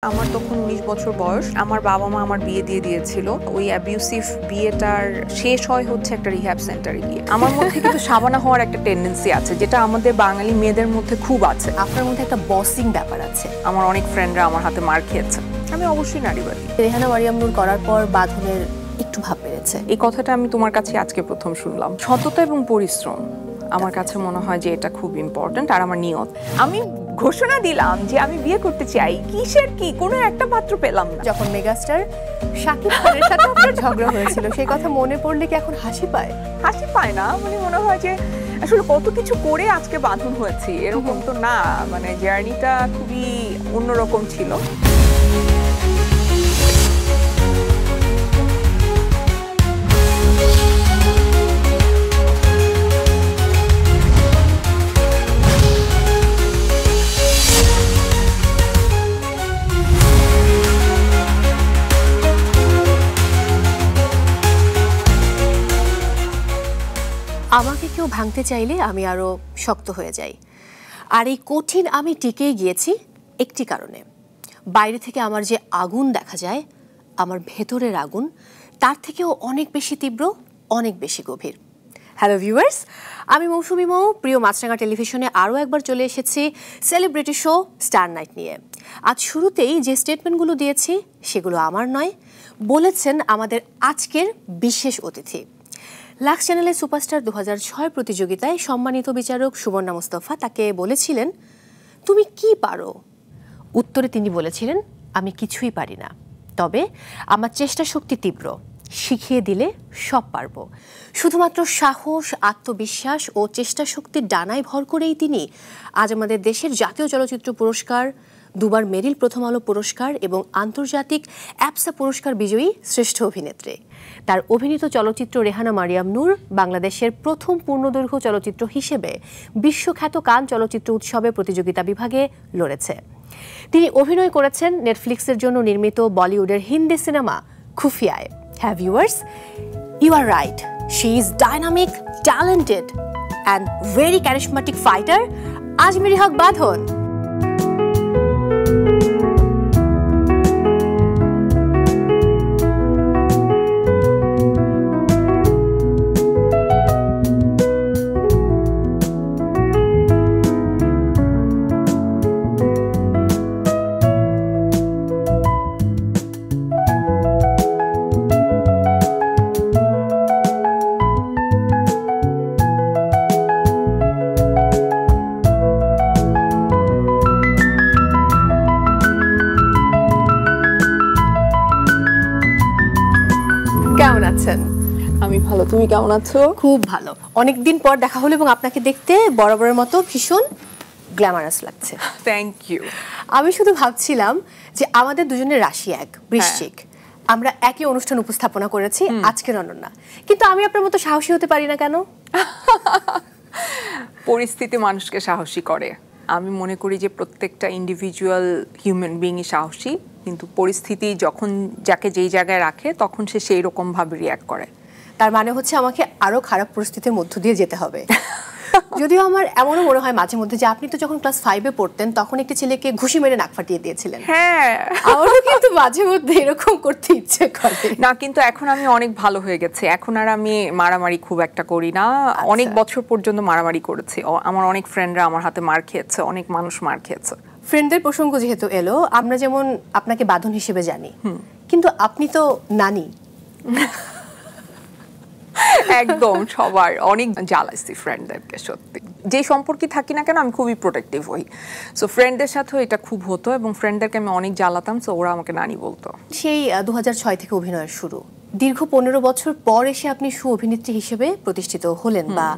আমার তখন 19 বছর বয়স। আমার বাবা মা আমার বিয়ে দিয়ে দিয়েছিল। ওই অ্যাবিউসিভ বিয়েটার শেষ হয় হচ্ছে একটা রিহ্যাব সেন্টারে গিয়ে। আমার মধ্যে কিন্তু সাবানা হওয়ার একটা টেন্ডেন্সি আছে, যেটা আমাদের বাঙালি মেয়েদের মধ্যে খুব আছে। আপনার মধ্যে একটা বসিং ব্যাপার আছে। আমার অনেক ফ্রেন্ডরা আমার হাতে মার খেয়েছে। আমি অবশ্যই নারীবাদী। রেহানা মারিয়াম নূর করার পর বাঁধনের একটু ভাব বেড়েছে। এই কথাটা আমি তোমার কাছে আজকে প্রথম শুনলাম। সততা এবং পরিশ্রম আমার কাছে মনে হয় যে এটা খুব ইম্পর্টেন্ট। আর আমার নিয়ত, আমি ঘোষণা দিলাম যে আমি বিয়ে করতে চাই, কিসের কি কোনো একটা পাত্র পেলাম না। যখন মেগাস্টার শাকিব খানের সাথে আপনার ঝগড়া হয়েছিল, সেই কথা মনে পড়লে কি এখন হাসি পায়? হাসি পায় না, মানে মনে হয় যে আসলে কত কিছু করে আজকে বাঁধন হয়েছি, এরকম তো না। মানে জার্নিটা খুবই অন্যরকম ছিল। আমাকে কেউ ভাঙতে চাইলে আমি আরো শক্ত হয়ে যাই। আর এই কঠিন আমি টিকেই গিয়েছি একটি কারণে। বাইরে থেকে আমার যে আগুন দেখা যায়, আমার ভেতরের আগুন তার থেকেও অনেক বেশি তীব্র, অনেক বেশি গভীর। হ্যালো ভিউয়ার্স, আমি মৌসুমী মৌ। প্রিয় মাছরাঙা টেলিভিশনে আরও একবার চলে এসেছি সেলিব্রিটি শো স্টার নাইট নিয়ে। আজ শুরুতেই যে স্টেটমেন্টগুলো দিয়েছি সেগুলো আমার নয়, বলেছেন আমাদের আজকের বিশেষ অতিথি। লাক্স চ্যানেলের সুপারস্টার 2006 প্রতিযোগিতায় সম্মানিত বিচারক সুবর্ণা মুস্তফা তাকে বলেছিলেন, তুমি কি পারো? উত্তরে তিনি বলেছিলেন, আমি কিছুই পারি না, তবে আমার চেষ্টা শক্তি তীব্র, শিখিয়ে দিলে সব পারবো। শুধুমাত্র সাহস, আত্মবিশ্বাস ও চেষ্টা শক্তির ডানায় ভর করেই তিনি আজ আমাদের দেশের জাতীয় চলচ্চিত্র পুরস্কার, দুবার মেরিল প্রথম আলো পুরস্কার এবং আন্তর্জাতিক অ্যাপসা পুরস্কার বিজয়ী শ্রেষ্ঠ অভিনেত্রী। তার অভিনীত চলচ্চিত্র রেহানা মারিয়াম নূর বাংলাদেশের প্রথম পূর্ণদৈর্ঘ্য চলচ্চিত্র হিসেবে বিশ্বখ্যাত কান চলচ্চিত্র উৎসবে প্রতিযোগিতা বিভাগে লড়েছে। তিনি অভিনয় করেছেন নেটফ্লিক্সের জন্য নির্মিত বলিউডের হিন্দি সিনেমা খুফিয়ায়। হ্যাঁ viewers, you are right, she is dynamic, talented and very charismatic fighter Azmeri Haque Badhon. কেমন আছেন? আমি ভালো, তুমি কেমন আছো? খুব ভালো। অনেকদিন পর দেখা হলো এবং আপনাকে দেখতে বরাবরের মতো ভীষণ গ্ল্যামারাস লাগছে। Thank you. আমি শুধু ভাবছিলাম যে আমাদের দুজনের রাশি এক, বৃশ্চিক। আমরা একই অনুষ্ঠান উপস্থাপনা করেছি আজকের অনন্যা, কিন্তু আমি আপনার মতো সাহসী হতে পারি না কেন? পরিস্থিতি মানুষকে সাহসী করে। আমি মনে করি যে প্রত্যেকটা ইন্ডিভিজুয়াল হিউম্যান বিইংই সাহসী, কিন্তু পরিস্থিতি যখন যাকে যেই জায়গায় রাখে তখন সে সেই রকম ভাবে রিঅ্যাক্ট করে। তার মানে হচ্ছে আমাকে আরো খারাপ পরিস্থিতির মধ্য দিয়ে যেতে হবে। যদিও আমার এমনও মনে হয় মাঝে মধ্যে যে আপনি তো যখন ক্লাস 5-এ পড়তেন তখন একটি ছেলেকে ঘুষি মেরে নাক ফাটিয়ে দিয়েছিলেন। হ্যাঁ, আমারও কিন্তু মাঝে মধ্যে এরকম করতে ইচ্ছে করে না, কিন্তু এখন আমি অনেক ভালো হয়ে গেছি। এখন আর আমি মারামারি খুব একটা করি না। অনেক বছর পর্যন্ত মারামারি করেছি। আমার অনেক ফ্রেন্ডরা আমার হাতে মার খেয়েছে, অনেক মানুষ মার খেয়েছে। ফ্রেন্ডদের প্রসঙ্গ যেহেতু এলো, আমরা যেমন আপনাকে বাঁধন হিসেবে জানি, কিন্তু আপনি তো নানি। একদম সবার অনেক জ্বালাইছি ফ্রেন্ডদেরকে। সত্যি যে সম্পর্কে থাকি না কেন আমি খুবই প্রোটেক্টিভ হই। সো ফ্রেন্ডদের সাথেও এটা খুব হতো এবং ফ্রেন্ডদেরকে আমি অনেক জ্বালাতাম, সো ওরা আমাকে নানি বলতো। সেই 2006 থেকে অভিনয়ের শুরু, দীর্ঘ 15 বছর পর এসে আপনি সু-অভিনেত্রী হিসেবে প্রতিষ্ঠিত হলেন বা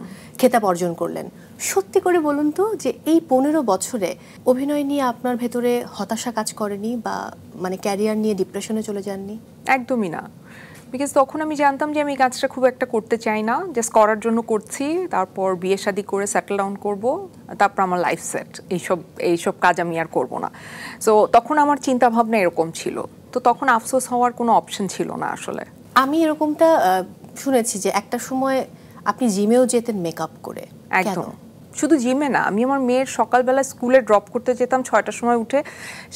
খেতাব অর্জন করলেন। সত্যি করে বলুন তো যে এই 15 বছরে অভিনয় নিয়ে আপনার ভেতরে হতাশা কাজ করেনি বা মানে ক্যারিয়ার নিয়ে ডিপ্রেশনে চলে যাননি? একদমই না, বিকজ তখন আমি জানতাম যে আমি এই কাজটা খুব একটা করতে চাই না, জাস্ট করার জন্য করছি। তারপর বিয়ে শাদী করে সেটেল ডাউন করব, তারপর আমার লাইফ সেট, এইসব কাজ আমি আর করব না। সো তখন আমার চিন্তা ভাবনা এরকম ছিল। তো তখন আফসোস হওয়ার কোনো অপশন ছিল না আসলে। আমি এরকমটা শুনেছি যে একটা সময় আপনি জিমেও যেতেন মেকআপ করে। একদম। শুধু জিমে না, আমি আমার মেয়ের সকালবেলা স্কুলে ড্রপ করতে যেতাম 6টার সময় উঠে,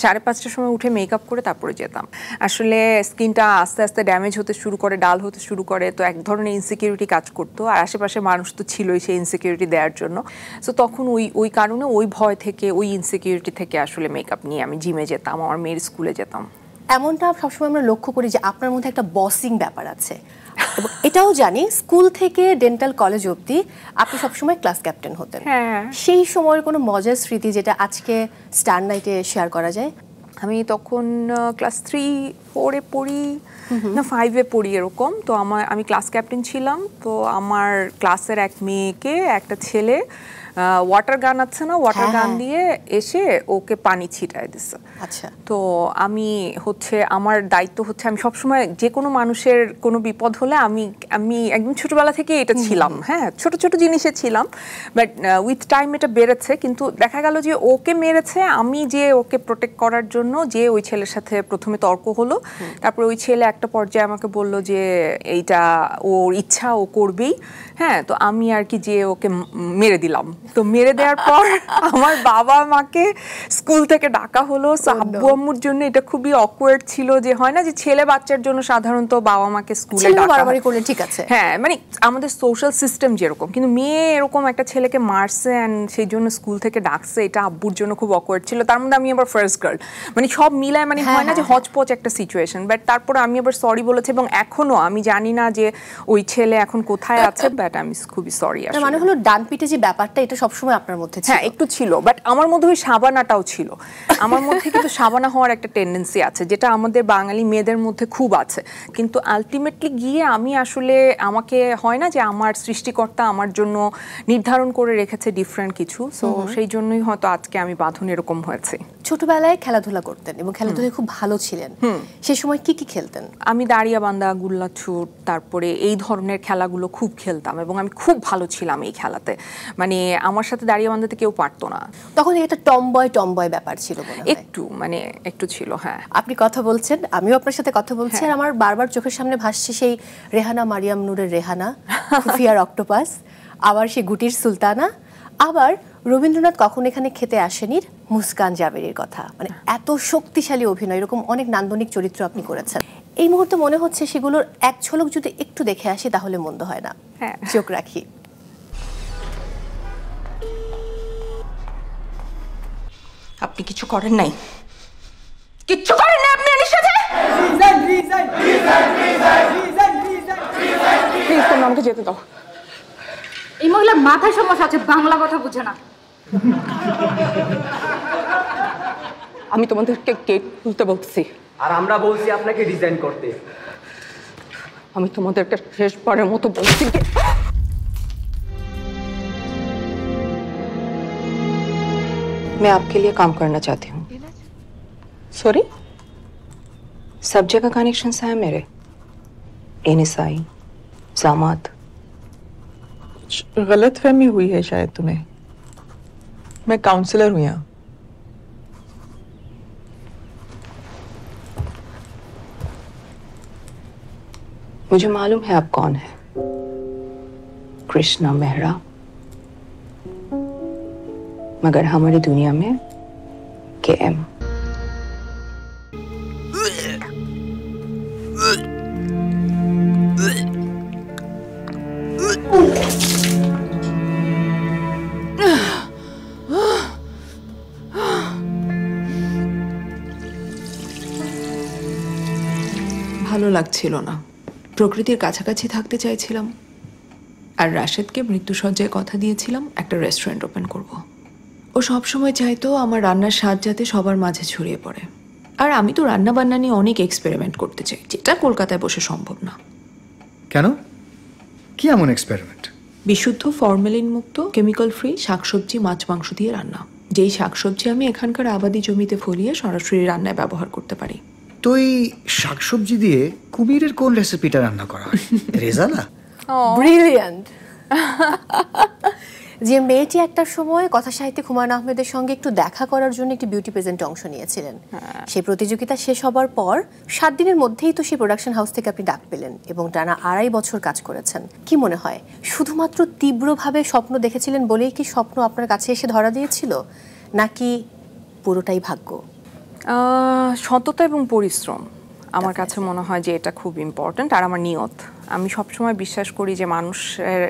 5:30টার সময় উঠে মেকআপ করে তারপরে যেতাম। আসলে স্কিনটা আস্তে আস্তে ড্যামেজ হতে শুরু করে, ডাল হতে শুরু করে, তো এক ধরনের ইনসিকিউরিটি কাজ করতো, আর আশেপাশে মানুষ তো ছিলই সেই ইনসিকিউরিটি দেওয়ার জন্য। সো তখন ওই কারণে ওই ভয় থেকে, ওই ইনসিকিউরিটি থেকে আসলে মেকআপ নিয়ে আমি জিমে যেতাম, আমার মেয়ের স্কুলে যেতাম। এমনটা সবসময় আমরা লক্ষ্য করি যে আপনার মধ্যে একটা বসিং ব্যাপার আছে, এবং এটাও জানি স্কুল থেকে ডেন্টাল কলেজ অবধি আপনি সবসময় ক্লাস ক্যাপ্টেন হতেন। সেই সময়ের কোনো মজার স্মৃতি যেটা আজকে স্টার নাইটে শেয়ার করা যায়? আমি তখন ক্লাস 3-4-এ পড়ি না 5-এ পড়ি এরকম। তো আমি ক্লাস ক্যাপ্টেন ছিলাম। তো আমার ক্লাসের এক মেয়েকে একটা ছেলে ওয়াটার গান আছে না, ওয়াটার গান দিয়ে এসে ওকে পানি ছিটায় দিছে। আচ্ছা। তো আমি আমার দায়িত্ব হচ্ছে, আমি সবসময় যে কোনো মানুষের কোনো বিপদ হলে আমি একদম ছোটবেলা থেকে এটা ছিলাম, হ্যাঁ, ছোট ছোট জিনিসে ছিলাম, বাট উইথ টাইম এটা বেড়েছে। কিন্তু দেখা গেল যে ওকে মেরেছে, আমি যে ওকে প্রোটেক্ট করার জন্য যে ওই ছেলের সাথে প্রথমে তর্ক হলো, তারপরে ওই ছেলে একটা পর্যায়ে আমাকে বলল যে এইটা ওর ইচ্ছা, ও করবেই, হ্যাঁ। তো আমি আর কি যে ওকে মেরে দিলাম। তো মেরে দেওয়ার পর আমার বাবা মাকে স্কুল থেকে ডাকা হলো। আব্বু আম্মুর জন্য এটা খুবই অকওয়ার্ড ছিল, যে হয় না যে ছেলে বাচ্চার জন্য সাধারণত বাবা মাকে স্কুলে ডাকা করলে ঠিক আছে, হ্যাঁ, মানে আমাদের সোশ্যাল সিস্টেম যেরকম, কিন্তু মেয়ে এরকম একটা ছেলেকে মারছে অ্যান্ড সেই জন্য স্কুল থেকে ডাকছে, এটা আব্বুর জন্য খুব অকওয়ার্ড ছিল। তার মধ্যে আমি আবার ফার্স্ট গার্ল, মানে সব মিলায়, মানে হয় না যে হচপচ একটা সিচুয়েশন। বাট তারপরে আমি আবার সরি বলেছি, এবং এখনো আমি জানি না যে ওই ছেলে এখন কোথায় আছে, বাট আমি খুবই সরি। মানে হলো ডান পিটে যে ব্যাপারটা, এটা সবসময় আপনার মধ্যে ছিল? হ্যাঁ, একটু ছিল, বাট আমার মধ্যে ওই সাবানাটাও ছিল। আমার মধ্যে কিন্তু সাবানা হওয়ার একটা টেন্ডেন্সি আছে, যেটা আমাদের বাঙালি মেয়েদের মধ্যে খুব আছে। কিন্তু আলটিমেটলি গিয়ে আমি আসলে, আমাকে হয় না যে আমার সৃষ্টিকর্তা আমার জন্য নির্ধারণ করে রেখেছে ডিফারেন্ট কিছু, সো সেই জন্যই হয়তো আজকে আমি বাঁধন এরকম হয়েছে। ছোটবেলায় খেলাধুলা করতেন এবং খেলাধুলায় খুব ভালো ছিলেন, সেই সময় কি কি খেলতেন? আমি দাঁড়িয়াবান্ধা, গুল্লাছুট, তারপরে এই ধরনের খেলাগুলো খুব খেলতাম, এবং আমি খুব ভালো ছিলাম এই খেলাতে। মানে আমার সাথে দাঁড়িয়াবান্ধাতে কেউ পারতো না। তখন একটা টমবয় ব্যাপার ছিল মনে হয়? একটু ছিল, হ্যাঁ। আপনি কথা বলছেন, আমিও আপনার সাথে কথা বলছি, আর আমার বারবার চোখের সামনে ভাসছে সেই রেহানা মারিয়াম নূরের রেহানা, খুফিয়ার অক্টোপাস, আবার সেই গুটির সুলতানা, আবার রবীন্দ্রনাথ কখন এখানে খেতে আসেনির মুস্কান জাবেরির কথা। মানে এত শক্তিশালী অভিনয়, এরকম অনেক নান্দনিক চরিত্র আপনি করেছেন। এই মুহূর্তে মনে হচ্ছে সেগুলোর এক ঝলক যদি একটু দেখে আসি তাহলে মন্দ হয় না। হ্যাঁ, চোখ রাখি। আপনি কিছু করেন নাই, কিচ্ছু করেন না আপনি আনির সাথে। প্লিজ তোমরা আমাকে যেতে দাও। এই মহিলা মাথায় সমস্যা আছে, বাংলা কথা বুঝে না। আমি তোমাদেরকে গেট খুলতে বলছি, আর আমরা বলছি আপনাকে ডিজাইন করতে। আমি তোমাদেরকে শেষবারের মতো বলছি, मैं आपके लिए काम करना चाहती हूँ। सॉरी, सब जगह कनेक्शन है मेरे, एनएसआई, जामात। गलत फहमी हुई है शायद तुम्हें, मैं काउंसलर हूँ यहाँ। मुझे मालूम है आप कौन है, कृष्णा मेहरा, मगर हमारी दुनिया में KM। ভালো লাগছিল না, প্রকৃতির কাছাকাছি থাকতে চাইছিলাম, আর রাশেদকে মৃত্যুসজ্জায় কথা দিয়েছিলাম একটা রেস্টুরেন্ট ওপেন করব। ও সবসময় চাইতো আমার রান্নার স্বাদ যাতে সবার মাঝে ছড়িয়ে পড়ে, আর আমি তো রান্না বান্না নিয়ে অনেক এক্সপেরিমেন্ট করতে চাই, যেটা কলকাতায় বসে সম্ভব না। কেন, কি এমন এক্সপেরিমেন্ট? বিশুদ্ধ ফরমালিন মুক্ত কেমিক্যাল ফ্রি শাকসবজি, মাছ, মাংস দিয়ে রান্না, যেই শাকসবজি আমি এখানকার আবাদি জমিতে ফলিয়ে সরাসরি রান্নায় ব্যবহার করতে পারি। তো এই শাকসবজি দিয়ে কুমিরের কোন রেসিপিটা রান্না করা হয়? রেজালা? ব্রিলিয়ান্ট। যে মেয়েটি একটা সময় কথা সাহিত্যিক হুমায়ুন আহমেদের সঙ্গে একটু দেখা করার জন্য একটি বিউটি প্রেজেন্টে অংশ নিয়েছিলেন, সেই প্রতিযোগিতা শেষ হবার পর 7 দিনের মধ্যেই তো সেই প্রোডাকশন হাউস থেকে আপনি ডাক পেলেন এবং টানা 2.5 বছর কাজ করেছেন। কি মনে হয় শুধুমাত্র তীব্রভাবে স্বপ্ন দেখেছিলেন বলেই কি স্বপ্ন আপনার কাছে এসে ধরা দিয়েছিল, নাকি পুরোটাই ভাগ্য? সততা এবং পরিশ্রম আমার কাছে মনে হয় যে এটা খুব ইম্পর্ট্যান্ট, আর আমার নিয়ত। আমি সবসময় বিশ্বাস করি যে মানুষের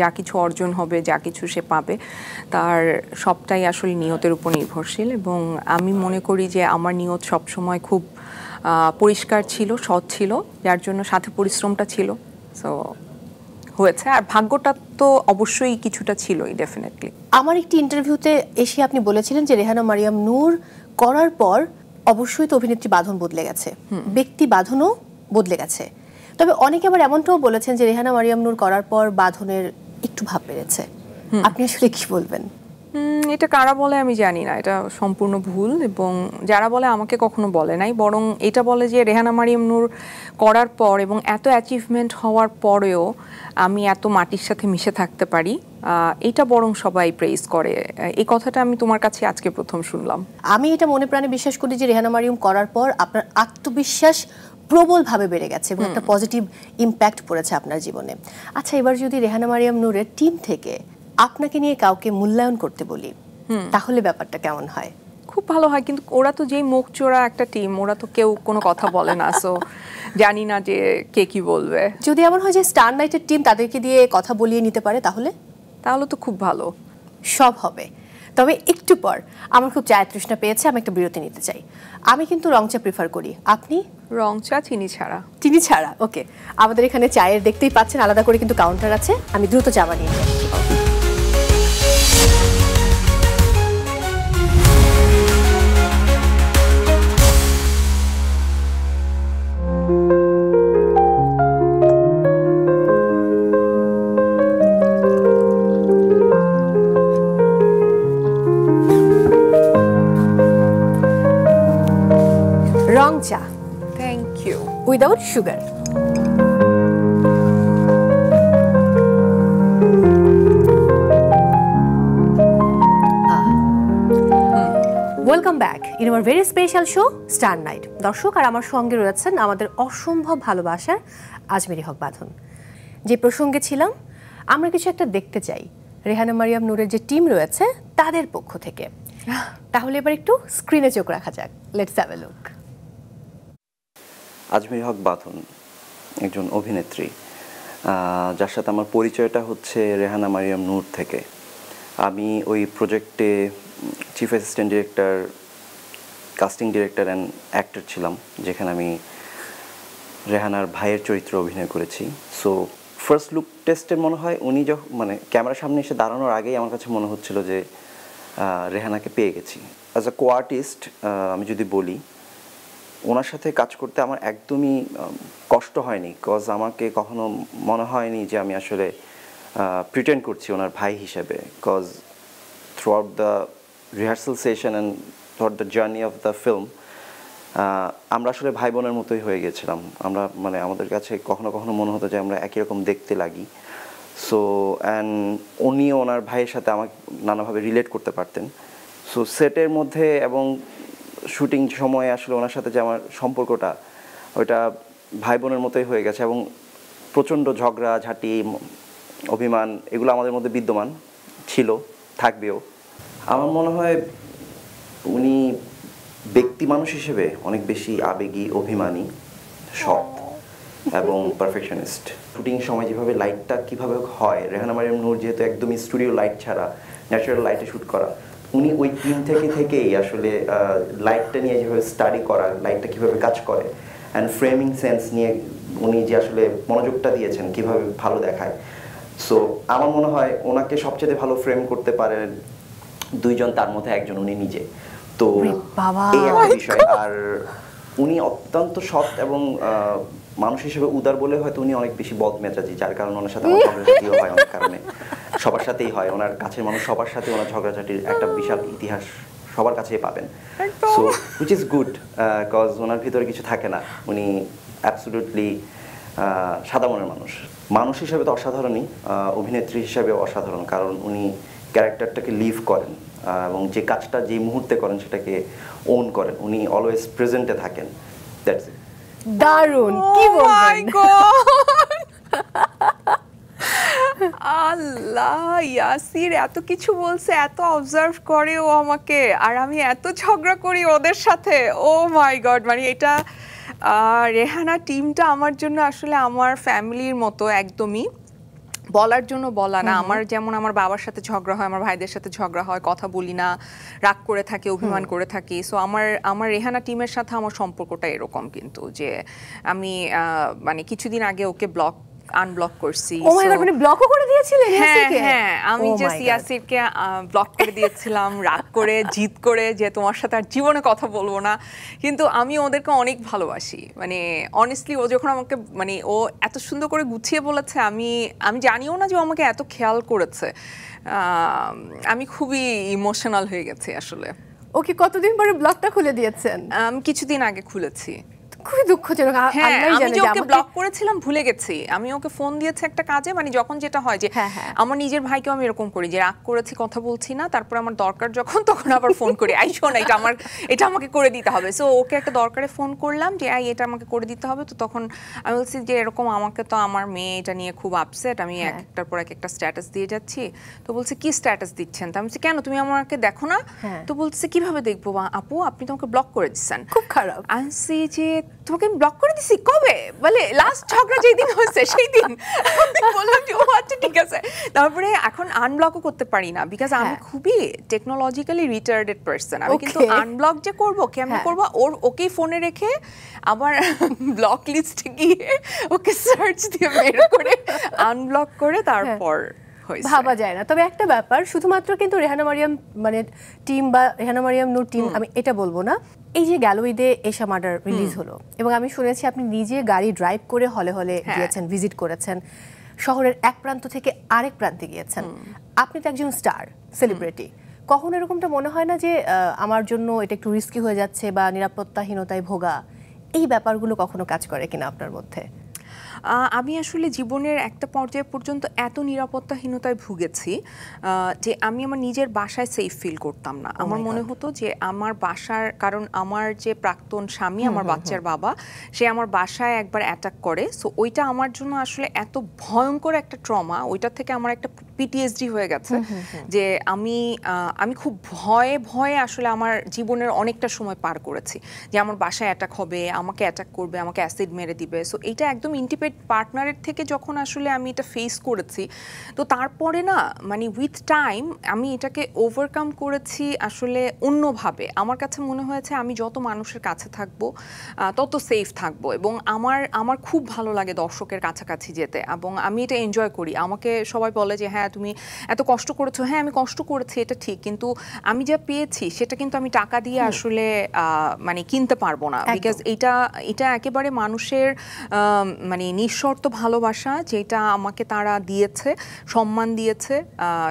যা কিছু অর্জন হবে, যা কিছু সে পাবে, তার সবটাই আসলে নিয়তের উপর নির্ভরশীল। এবং আমি মনে করি যে আমার নিয়ত সবসময় খুব পরিষ্কার ছিল, সৎ ছিল, যার জন্য সাথে পরিশ্রমটা ছিল। সো হয়েছে। আর ভাগ্যটা তো অবশ্যই কিছুটা ছিলই, ডেফিনেটলি। আমার একটি ইন্টারভিউতে এসে আপনি বলেছিলেন যে রেহানা মারিয়াম নূর করার পর অবশ্যই তো অভিনেত্রী বাঁধন বদলে গেছে, ব্যক্তি বাঁধনও বদলে গেছে। তবে অনেকে আবার এমনটাও বলেছেন যে রেহানা মারিয়াম নূর করার পর বাঁধনের একটু ভাব বেড়েছে। আপনি আসলে কি বলবেন? এটা কারা বলে আমি জানি না, এটা সম্পূর্ণ ভুল। এবং যারা বলে আমাকে কখনো বলে নাই, বরং এটা বলে যে রেহানা মারিয়াম নূর করার পর এবং এত অ্যাচিভমেন্ট হওয়ার পরেও আমি এত মাটির সাথে মিশে থাকতে পারি, এটা বরং সবাই প্রেইজ করে। এই কথাটা আমি তোমার কাছে আজকে প্রথম শুনলাম। আমি এটা মনে প্রাণে বিশ্বাস করি যে রেহানা মারিয়াম করার পর আপনার আত্মবিশ্বাস প্রবলভাবে বেড়ে গেছে এবং একটা পজিটিভ ইম্প্যাক্ট পড়েছে আপনার জীবনে। আচ্ছা, এবার যদি রেহানা মারিয়াম নূরের টিম থেকে আপনাকে নিয়ে কাউকে মূল্যায়ন করতে বলি, তাহলে ব্যাপারটা কেমন হয়? খুব ভালো হয়, কিন্তু ওরা তো যেই মুখ চোরা একটা টিম, ওরা তো কেউ কোনো কথা বলে না, সো জানি না যে কে কি বলবে। যদি এমন হয় যে স্টার নাইটের টিম তাদেরকে দিয়ে কথা বলিয়ে নিতে পারে, তাহলে তো খুব ভালো, সব হবে। তবে একটু পর আমার খুব চায়ের তৃষ্ণা পেয়েছে, আমি একটা বিরতি নিতে চাই। আমি কিন্তু রং চা প্রিফার করি, আপনি? রং চা চিনি ছাড়া। চিনি ছাড়া, ওকে। আমাদের এখানে চায়ের দেখতেই পাচ্ছেন আলাদা করে কিন্তু কাউন্টার আছে, আমি দ্রুত চা বানিয়ে নিই। রং চা, thank you, without sugar. Welcome back in our very special show star night. দর্শক, আর আমার সঙ্গে রয়েছেন আমাদের অসম্ভব ভালোবাসার আজমেরি হক বাঁধন। যে প্রসঙ্গে ছিলাম, আমরা কিছু একটা দেখতে চাই রেহানা মারিয়াম নূরের যে টিম রয়েছে তাদের পক্ষ থেকে। তাহলে এবার একটু স্ক্রিনে চোখ রাখা যাক, let's have a look. Azmeri Haque Badhon একজন অভিনেত্রী, যার সাথে আমার পরিচয়টা হচ্ছে রেহানা মারিয়াম নূর থেকে। আমি ওই প্রজেক্টে chief assistant director, casting director and actor ছিলাম, যেখানে আমি রেহানার ভাইয়ের চরিত্রে অভিনয় করেছি। সো ফার্স্ট লুক টেস্টের মনে হয় উনি যখন ক্যামেরার সামনে এসে দাঁড়ানোর আগেই আমার কাছে মনে হচ্ছিল যে রেহানাকে পেয়ে গেছি। অ্যাজ আ কো-আর্টিস্ট আমি যদি বলি, ওনার সাথে কাজ করতে আমার একদমই কষ্ট হয়নি, কজ আমাকে কখনো মনে হয়নি যে আমি আসলে প্রিটেন্ড করছি ওনার ভাই হিসেবে। Cause throughout the rehearsal session and throughout the journey of the film আমরা আসলে ভাই বোনের মতোই হয়ে গেছিলাম। আমরা আমাদের কাছে কখনো কখনো মনে হতো যে আমরা একই রকম দেখতে লাগি। সো অ্যান্ড উনিও ওনার ভাইয়ের সাথে আমাকে নানাভাবে রিলেট করতে পারতেন। সো সেটের মধ্যে এবং শুটিং সময়ে আসলে ওনার সাথে যে আমার সম্পর্কটা, ওইটা ভাই বোনের মতোই হয়ে গেছে। এবং প্রচণ্ড ঝগড়া ঝাঁটি, অভিমান, এগুলো আমাদের মধ্যে বিদ্যমান ছিল, থাকবেও। আমার মনে হয় উনি ব্যক্তি মানুষ হিসেবে অনেক বেশি আবেগী, অভিমানী, সৎ এবং পারফেকশনিস্ট। শুটিং সময় যেভাবে লাইটটা কীভাবে হয়, রেহানা মারিয়াম নূর যেহেতু একদমই স্টুডিও লাইট ছাড়া ন্যাচারাল লাইটে শ্যুট করা, উনি ওই টিম থেকেই আসলে লাইটটা নিয়ে যেভাবে স্টাডি করা, লাইটটা কীভাবে কাজ করে অ্যান্ড ফ্রেমিং সেন্স নিয়ে উনি যে আসলে মনোযোগটা দিয়েছেন কীভাবে ভালো দেখায়। সো আমার মনে হয় ওনাকে সবচেয়ে ভালো ফ্রেম করতে পারেন দুইজন, তার মধ্যে একজন উনি নিজে। তো এই একটা বিষয়। আর উনি অত্যন্ত সৎ এবং মানুষ হিসেবে উদার বলে হয়তো উনি অনেক বেশি বদমেজাজি, যার কারণে ওনার সাথে আমার ঝগড়াঝাটিও হয় অনেক কারণে। সবার সাথেই হয়, ওনার কাছের মানুষ সবার সাথে ওনার ঝগড়াঝাটির একটা বিশাল ইতিহাস সবার কাছেই পাবেন। So which is good, cause ওনার ভিতরে কিছু থাকে না। উনি অ্যাবসলিউটলি সাদা মনের মানুষ। মানুষ হিসেবে তো অসাধারণই, অভিনেত্রী হিসেবে অসাধারণ, কারণ উনি ক্যারেক্টারটাকে লিভ করেন এবং যে কাজটা যে মুহূর্তে করেন সেটাকে ওন করেন, উনি অলওয়েজ প্রেজেন্টে থাকেন। That's it. দারুণ, কি বলবেন? আল্লাহ, ইয়াসির এত কিছু বলছে, এত অবজার্ভ করে ও আমাকে, আর আমি এত ঝগড়া করি ওদের সাথে। ও মাই গড, মানে এটা রেহানা টিমটা আমার জন্য আসলে আমার ফ্যামিলির মতো একদমই। বলার জন্য বলা না, আমার যেমন আমার বাবার সাথে ঝগড়া হয়, আমার ভাইদের সাথে ঝগড়া হয়, কথা বলি না, রাগ করে থাকি, অভিমান করে থাকি। সো আমার রেহানা টিমের সাথে আমার সম্পর্কটা এরকম, কিন্তু যে আমি মানে কিছুদিন আগে ওকে আনব্লক করছি। ও মাই গড, মানে ব্লকও করে দিয়েছিলেন ইয়াসিরকে? হ্যাঁ, আমি জাস্ট ইয়াসিরকে ব্লক করে দিয়েছিলাম রাগ করে, জিদ করে, যে তোমার সাথে আর জীবনে কথা বলবো না। কিন্তু আমি ওদেরকে অনেক ভালোবাসি, মানে অনেস্টলি ও যখন আমাকে, মানে ও এত সুন্দর করে গুছিয়ে বলেছে, আমি জানিও না যে ও আমাকে এত খেয়াল করেছে। আমি খুবই ইমোশনাল হয়ে গেছি আসলে। ওকে কতদিন পরে ব্লকটা খুলে দিয়েছেন? আমি কিছুদিন আগে খুলেছি। খুবই দুঃখজনক। আমি যে ওকে ব্লক করেছিলাম ভুলে গেছি। আমি ওকে ফোন দিয়েছি একটা কাজে, মানে যখন যেটা হয় যে আমার নিজের ভাইকেও আমি এরকম করি যে রাগ করেছি, কথা বলছি না, তারপর আমার দরকার যখন তখন আবার ফোন করি, আই শোন এটা আমাকে করে দিতে হবে। সো ওকে একটা দরকারে ফোন করলাম যে এটা আমাকে করে দিতে হবে। তো তখন আমি বলছি যে এরকম আমাকে তো আমার মেয়ে এটা নিয়ে খুব আপসেট, আমি একটার পর একটা স্ট্যাটাস দিয়ে যাচ্ছি। তো বলছে কি স্ট্যাটাস দিচ্ছেন? তো আমি বলছি কেন, তুমি আমাকে দেখো না? তো বলছে কিভাবে দেখবো আপু, আপনি তোমাকে ব্লক করে দিচ্ছেন। খুব খারাপ। আনছি যে তোমাকে আমি ব্লক করে দিছি কবে, বলে লাস্ট ঝগড়া যেই দিন হয়েছে সেই দিন। আমি বললাম যে ও আচ্ছা ঠিক আছে। তারপরে এখন আনব্লকও করতে পারি না, বিকজ আমি খুবই টেকনোলজিক্যালি রিটার্ডেড পারসন। আমি কিন্তু আনব্লক যে করবো, কেমন করবো, ওকেই ফোনে রেখে আবার ব্লক লিস্টে গিয়ে ওকে সার্চ দিয়ে বের করে আনব্লক করে তারপর ভাবা যায় না। তবে একটা ব্যাপার, শুধুমাত্র কিন্তু রেহানা মারিয়াম মানে টিম বা রেহানা মারিয়াম নূর টিম আমি এটা বলবো না। এই যে গেল ঈদে এশা মার্ডার রিলিজ হলো এবং আমি শুনেছি আপনি নিজে গাড়ি ড্রাইভ করে হলে হলে গিয়েছেন, ভিজিট করেছেন, শহরের এক প্রান্ত থেকে আরেক প্রান্তে গিয়েছেন। আপনি তো একজন স্টার সেলিব্রিটি, কখনো এরকমটা মনে হয় না যে আমার জন্য এটা একটু রিস্কি হয়ে যাচ্ছে বা নিরাপত্তাহীনতায় ভোগা, এই ব্যাপারগুলো কখনো কাজ করে কিনা আপনার মধ্যে? আমি আসলে জীবনের একটা পর্যায় পর্যন্ত এত নিরাপত্তাহীনতায় ভুগেছি যে আমি আমার নিজের বাসায় সেফ ফিল করতাম না। আমার মনে হতো যে আমার বাসার, কারণ আমার যে প্রাক্তন স্বামী, আমার বাচ্চার বাবা, সে আমার বাসায় একবার অ্যাটাক করে। সো ওইটা আমার জন্য আসলে এত ভয়ঙ্কর একটা ট্রমা, ওইটা থেকে আমার একটা পিটিএসডি হয়ে গেছে যে আমি খুব ভয়ে ভয়ে আসলে আমার জীবনের অনেকটা সময় পার করেছি যে আমার বাসায় অ্যাটাক হবে, আমাকে অ্যাটাক করবে, আমাকে অ্যাসিড মেরে দিবে। সো এইটা একদম ইন্টিমেট পার্টনারের থেকে যখন আসলে আমি এটা ফেস করেছি, তো তারপরে না মানে উইথ টাইম আমি এটাকে ওভারকাম করেছি আসলে অন্যভাবে। আমার কাছে মনে হয়েছে আমি যত মানুষের কাছে থাকবো তত সেফ থাকবো, এবং আমার খুব ভালো লাগে দর্শকের কাছাকাছি যেতে, এবং আমি এটা এনজয় করি। আমাকে সবাই বলে যে হ্যাঁ তুমি এত কষ্ট করেছো, হ্যাঁ আমি কষ্ট করেছি, এটা ঠিক, কিন্তু আমি যা পেয়েছি সেটা কিন্তু আমি টাকা দিয়ে আসলে মানে কিনতে পারবো না। বিকজ এটা একেবারে মানুষের মানে নিঃশর্ত ভালোবাসা, যেটা আমাকে তারা দিয়েছে, সম্মান দিয়েছে,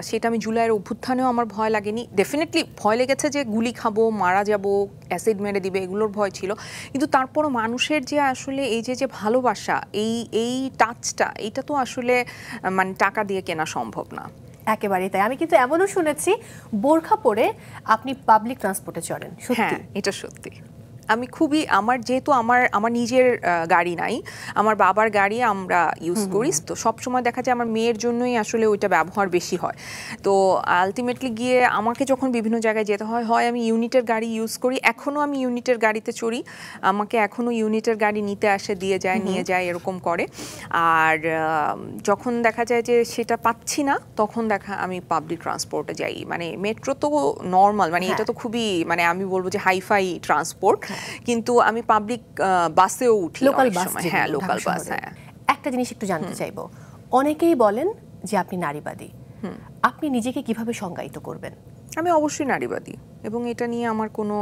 সেটা আমি জুলাইয়ের অভ্যুত্থানেও আমার ভয় লাগেনি। ডেফিনেটলি ভয় লেগেছে যে গুলি খাবো, মারা যাব, অ্যাসিড মেরে দিবে, এগুলোর ভয় ছিল, কিন্তু তারপরও মানুষের যে আসলে এই যে ভালোবাসা, এই টাচটা, এইটা তো আসলে মানে টাকা দিয়ে কেনা সম্ভব না। একেবারেই তাই। আমি কিন্তু এমনও শুনেছি বোরখা পরে আপনি পাবলিক ট্রান্সপোর্টে চড়েন। হ্যাঁ, এটা সত্যি। আমি খুবই, যেহেতু আমার নিজের গাড়ি নাই, আমার বাবার গাড়ি আমরা ইউজ করি, তো সবসময় দেখা যায় আমার মেয়ের জন্যই আসলে ওইটা ব্যবহার বেশি হয়। তো আলটিমেটলি গিয়ে আমাকে যখন বিভিন্ন জায়গায় যেতে হয় আমি ইউনিটের গাড়ি ইউজ করি। এখনও আমি ইউনিটের গাড়িতে চড়ি, আমাকে এখনও ইউনিটের গাড়ি নিতে আসে, নিয়ে যায় এরকম করে। আর যখন দেখা যায় যে সেটা পাচ্ছি না, তখন আমি পাবলিক ট্রান্সপোর্টে যাই। মানে মেট্রো তো নর্মাল, মানে এটা তো খুবই, মানে আমি বলবো যে হাইফাই ট্রান্সপোর্ট, কিন্তু আমি পাবলিক বাসেও উঠি, লোকাল বাস। হ্যাঁ, লোকাল বাস। হ্যাঁ, একটা জিনিস একটু জানতে চাইবো, অনেকেই বলেন যে আপনি নারীবাদী, আপনি নিজেকে কিভাবে সংজ্ঞায়িত করবেন? আমি অবশ্যই নারীবাদী। এবং এটা নিয়ে আমার কোনো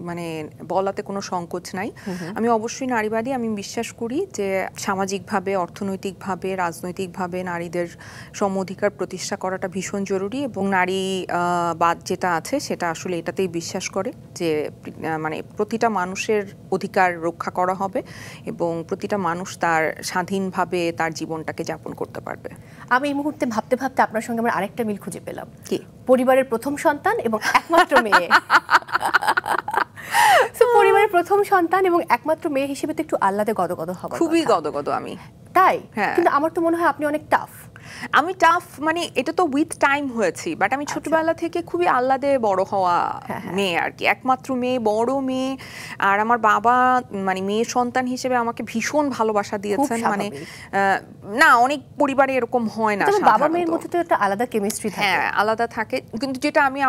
মানে বলাতে কোনো সংকোচ নাই। আমি অবশ্যই নারীবাদী, আমি বিশ্বাস করি যে সামাজিকভাবে, অর্থনৈতিকভাবে, রাজনৈতিকভাবে নারীদের সম অধিকার প্রতিষ্ঠা করাটা ভীষণ জরুরি এবং নারীবাদ যেটা আছে সেটা আসলে এটাতেই বিশ্বাস করে যে মানে প্রতিটা মানুষের অধিকার রক্ষা করা হবে এবং প্রতিটা মানুষ তার স্বাধীনভাবে তার জীবনটাকে যাপন করতে পারবে। আমি এই মুহূর্তে ভাবতে ভাবতে আপনার সঙ্গে আমার আরেকটা মিল খুঁজে পেলাম, কি পরিবারের প্রথম সন্তান এবং একমাত্র মেয়ে। পরিবারের প্রথম সন্তান এবং একমাত্র মেয়ে হিসেবে তো একটু আহ্লাদে গদগদ হবার কথা। খুবই গদগদ আমি। তাই? হ্যাঁ। কিন্তু আমার তো মনে হয় আপনি অনেক টাফ। আমি টাফ মানে এটা তো উইথ টাইম হয়েছি, বাট আমি ছোটবেলা থেকে খুবই আহ্লাদে বড় হওয়া মেয়ে আর কি, একমাত্র মেয়ে, বড় মেয়ে। আর আমার বাবা মানে মেয়ে সন্তান হিসেবে আমাকে ভীষণ ভালোবাসা দিয়েছেন। মানে না, অনেক পরিবারে এরকম হয় না, বাবা মেয়ের মধ্যে তো একটা আলাদা কেমিস্ট্রি থাকে। হ্যাঁ, আলাদা থাকে, কিন্তু যেটা আমি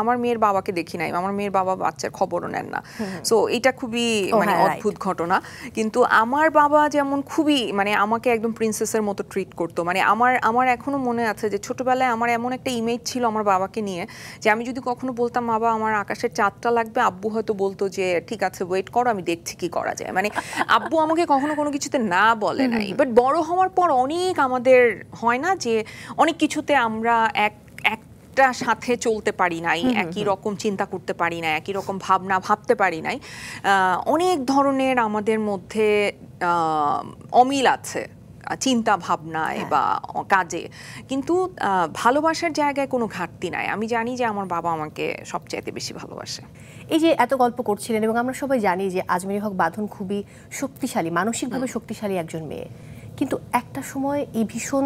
আমার মেয়ের বাবাকে দেখি নাই। আমার মেয়ের বাবা বাচ্চার খবরও নেন না, সো এটা খুবই মানে অদ্ভুত ঘটনা। কিন্তু আমার বাবা যেমন খুবই মানে আমাকে একদম প্রিন্সেসের মতো ট্রিট করতো। মানে আমার এখনো মনে আছে যে ছোটবেলায় আমার এমন একটা ইমেজ ছিল আমার বাবাকে নিয়ে যে আমি যদি কখনো বলতাম বাবা আমার আকাশের চাঁদটা লাগবে, আব্বু হয়তো বলতো যে ঠিক আছে ওয়েট করো, আমি দেখছি কি করা যায়। মানে আব্বু আমাকে কখনো কোনো কিছুতে না বলে নাই। বাট বড় হওয়ার পর অনেক আমাদের হয় না যে অনেক কিছুতে আমরা একটা সাথে চলতে পারি নাই, একই রকম চিন্তা করতে পারি না, একই রকম ভাবনা ভাবতে পারি নাই। অনেক ধরনের আমাদের মধ্যে অমিল আছে চিন্তা ভাবনায় বা কাজে, কিন্তু ভালোবাসার জায়গায় কোনো ঘাটতি নাই। আমি জানি যে আমার বাবা আমাকে সবচাইতে বেশি ভালোবাসে। এই যে এত গল্প করছিলেন এবং আমরা সবাই জানি যে আজমেরী হক বাঁধন খুবই শক্তিশালী, মানসিকভাবে শক্তিশালী একজন মেয়ে, কিন্তু একটা সময় এই ভীষণ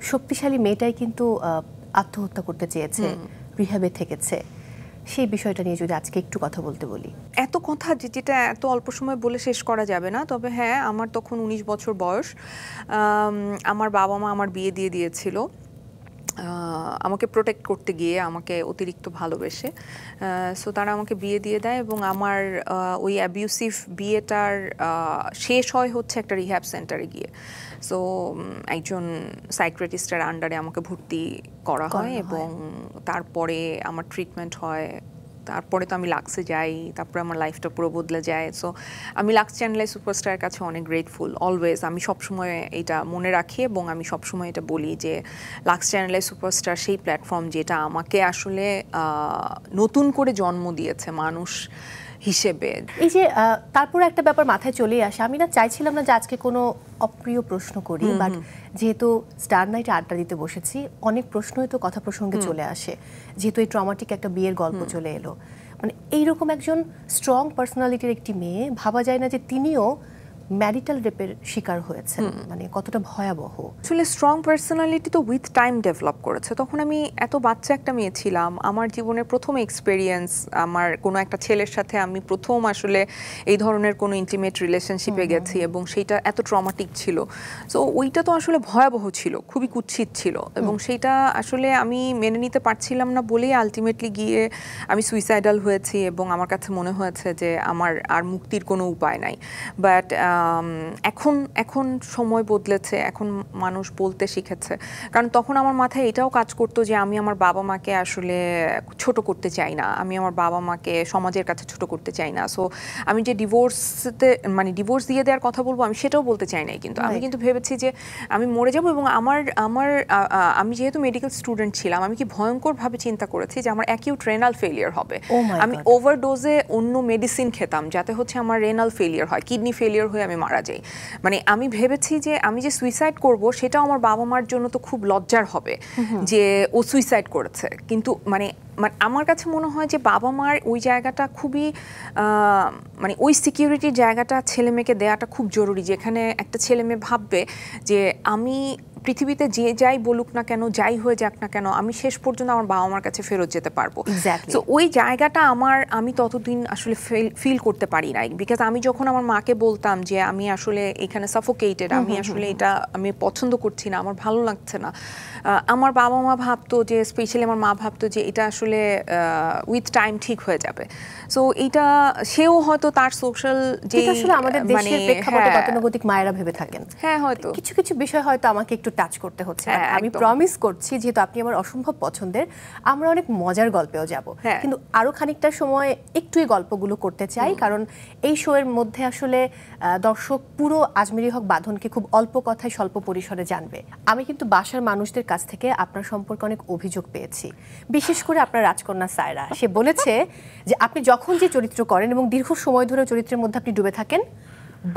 শক্তিশালী মেয়েটাই কিন্তু আত্মহত্যা করতে চেয়েছে, রিহ্যাবে থেকেছে। সেই বিষয়টা নিয়ে যদি আজকে একটু কথা বলতে বলি। এত কথা যেটা এত অল্প সময় বলে শেষ করা যাবে না, তবে হ্যাঁ আমার তখন 19 বছর বয়স। আমার বাবা মা আমার বিয়ে দিয়ে দিয়েছিল আমাকে প্রোটেক্ট করতে গিয়ে, আমাকে অতিরিক্ত ভালোবেসে। সো তারা আমাকে বিয়ে দিয়ে দেয় এবং আমার ওই অ্যাবিউসিভ বিয়েটার শেষ হয় হচ্ছে একটা রিহ্যাব সেন্টারে গিয়ে। সো একজন সাইকিয়াট্রিস্টের আন্ডারে আমাকে ভর্তি করা হয় এবং তারপরে আমার ট্রিটমেন্ট হয়। তারপরে তো আমি লাক্সে যাই, তারপরে আমার লাইফটা পুরো বদলে যায়। সো আমি লাক্স চ্যানেলের সুপারস্টারের কাছে অনেক গ্রেটফুল অলওয়েজ। আমি সবসময় এটা মনে রাখি এবং আমি সবসময় এটা বলি যে লাক্স চ্যানেলের সুপারস্টার সেই প্ল্যাটফর্ম যেটা আমাকে আসলে নতুন করে জন্ম দিয়েছে মানুষ হিসেবে। এই যে তারপরে একটা ব্যাপার মাথায় চলেই আসে, আমি না চাইছিলাম না যে আজকে কোনো অপ্রিয় প্রশ্ন করি, বাট যেহেতু স্টার নাইটে আড্ডা দিতে বসেছি, অনেক প্রশ্নই তো কথা প্রসঙ্গে চলে আসে, যেহেতু এই ট্রমাটিক একটা বিয়ের গল্প চলে এলো। মানে এইরকম একজন স্ট্রং পার্সোনালিটির একটি মেয়ে, ভাবা যায় না যে তিনিও ম্যারিটাল রেপের শিকার হয়েছেন, মানে কতটা ভয়াবহ। আসলে স্ট্রং পার্সোনালিটি তো উইথ টাইম ডেভেলপ করেছে। তখন আমি এত বাচ্চা একটা মেয়ে ছিলাম, আমার জীবনের প্রথম এক্সপেরিয়েন্স, আমার কোনো একটা ছেলের সাথে আমি প্রথম আসলে এই ধরনের কোনো ইন্টিমেট রিলেশনশিপে গেছি এবং সেইটা এত ট্রমাটিক ছিল। সো ওইটা তো আসলে ভয়াবহ ছিল, খুবই কুৎসিত ছিল এবং সেইটা আসলে আমি মেনে নিতে পারছিলাম না বলেই আলটিমেটলি গিয়ে আমি সুইসাইডাল হয়েছি এবং আমার কাছে মনে হয়েছে যে আমার আর মুক্তির কোনো উপায় নাই। বাট এখন সময় বদলেছে, এখন মানুষ বলতে শিখেছে। কারণ তখন আমার মাথায় এটাও কাজ করতো যে আমি আমার বাবা মাকে আসলে ছোট করতে চাই না, আমি আমার বাবা মাকে সমাজের কাছে ছোট করতে চাই না। সো আমি যে ডিভোর্স দিয়ে দেওয়ার কথা বলবো আমি সেটাও বলতে চাই নাই, কিন্তু আমি কিন্তু ভেবেছি যে আমি মরে যাব। এবং আমি যেহেতু মেডিকেল স্টুডেন্ট ছিলাম, আমি কি ভয়ঙ্করভাবে চিন্তা করেছি যে আমার অ্যাকিউট রেনাল ফেলিয়ার হবে। আমি ওভারডোজে অন্য মেডিসিন খেতাম যাতে হচ্ছে আমার রেনাল ফেলিয়ার হয়, কিডনি ফেলিয়ার হয়ে আমি মারা যাই। মানে আমি ভেবেছি যে আমি যে সুইসাইড করব সেটাও আমার বাবা মার জন্য তো খুব লজ্জার হবে যে ও সুইসাইড করেছে। কিন্তু মানে আমার কাছে মনে হয় যে বাবা মার ওই জায়গাটা খুবই মানে ওই সিকিউরিটির জায়গাটা ছেলে মেয়েকে দেওয়াটা খুব জরুরি, যেখানে একটা ছেলে মেয়ে ভাববে যে আমি পৃথিবীতে যে যাই বলুক না কেন, যাই হয়ে যাক না কেন, আমি শেষ পর্যন্ত আমার বাবা মার কাছে ফেরত যেতে পারবো। তো ওই জায়গাটা আমি ততদিন আসলে ফিল করতে পারি নাই। বিকজ আমি যখন আমার মাকে বলতাম যে আমি আসলে এখানে সাফোকেটেড, আমি আসলে এটা আমি পছন্দ করছি না, আমার ভালো লাগছে না, আমার বাবা মা ভাবতো যে, স্পেশালি আমার মা ভাবতো যে এটা আসলে উইথ টাইম ঠিক হয়ে যাবে। সো এইটা সেও হয়তো তার সোশ্যাল যে আসলে আমাদের দেশের প্রেক্ষাপটে গতানুগতিক মায়েরা ভেবে থাকেন। হ্যাঁ, হয়তো কিছু কিছু বিষয় হয়তো আমাকে একটু টাচ করতে হচ্ছে। হ্যাঁ, আমি একদম। প্রমিস করছি, যেহেতু আপনি আমার অসম্ভব পছন্দের, আমরা অনেক মজার গল্পেও যাব, হ্যাঁ। কিন্তু আরো খানিকটা সময় একটু এই গল্পগুলো করতে চাই, কারণ এই শো এর মধ্যে আসলে দর্শক পুরো আজমেরি হক বাঁধনকে খুব অল্প কথায় স্বল্প পরিসরে জানবে। আমি কিন্তু বাসার মানুষদের কাছ থেকে আপনার সম্পর্কে অনেক অভিযোগ পেয়েছি, বিশেষ করে আপনার রাজকন্যা সায়রা। সে বলেছে যে আপনি যখন যে চরিত্র করেন এবং দীর্ঘ সময় ধরে চরিত্রের মধ্যে আপনি ডুবে থাকেন,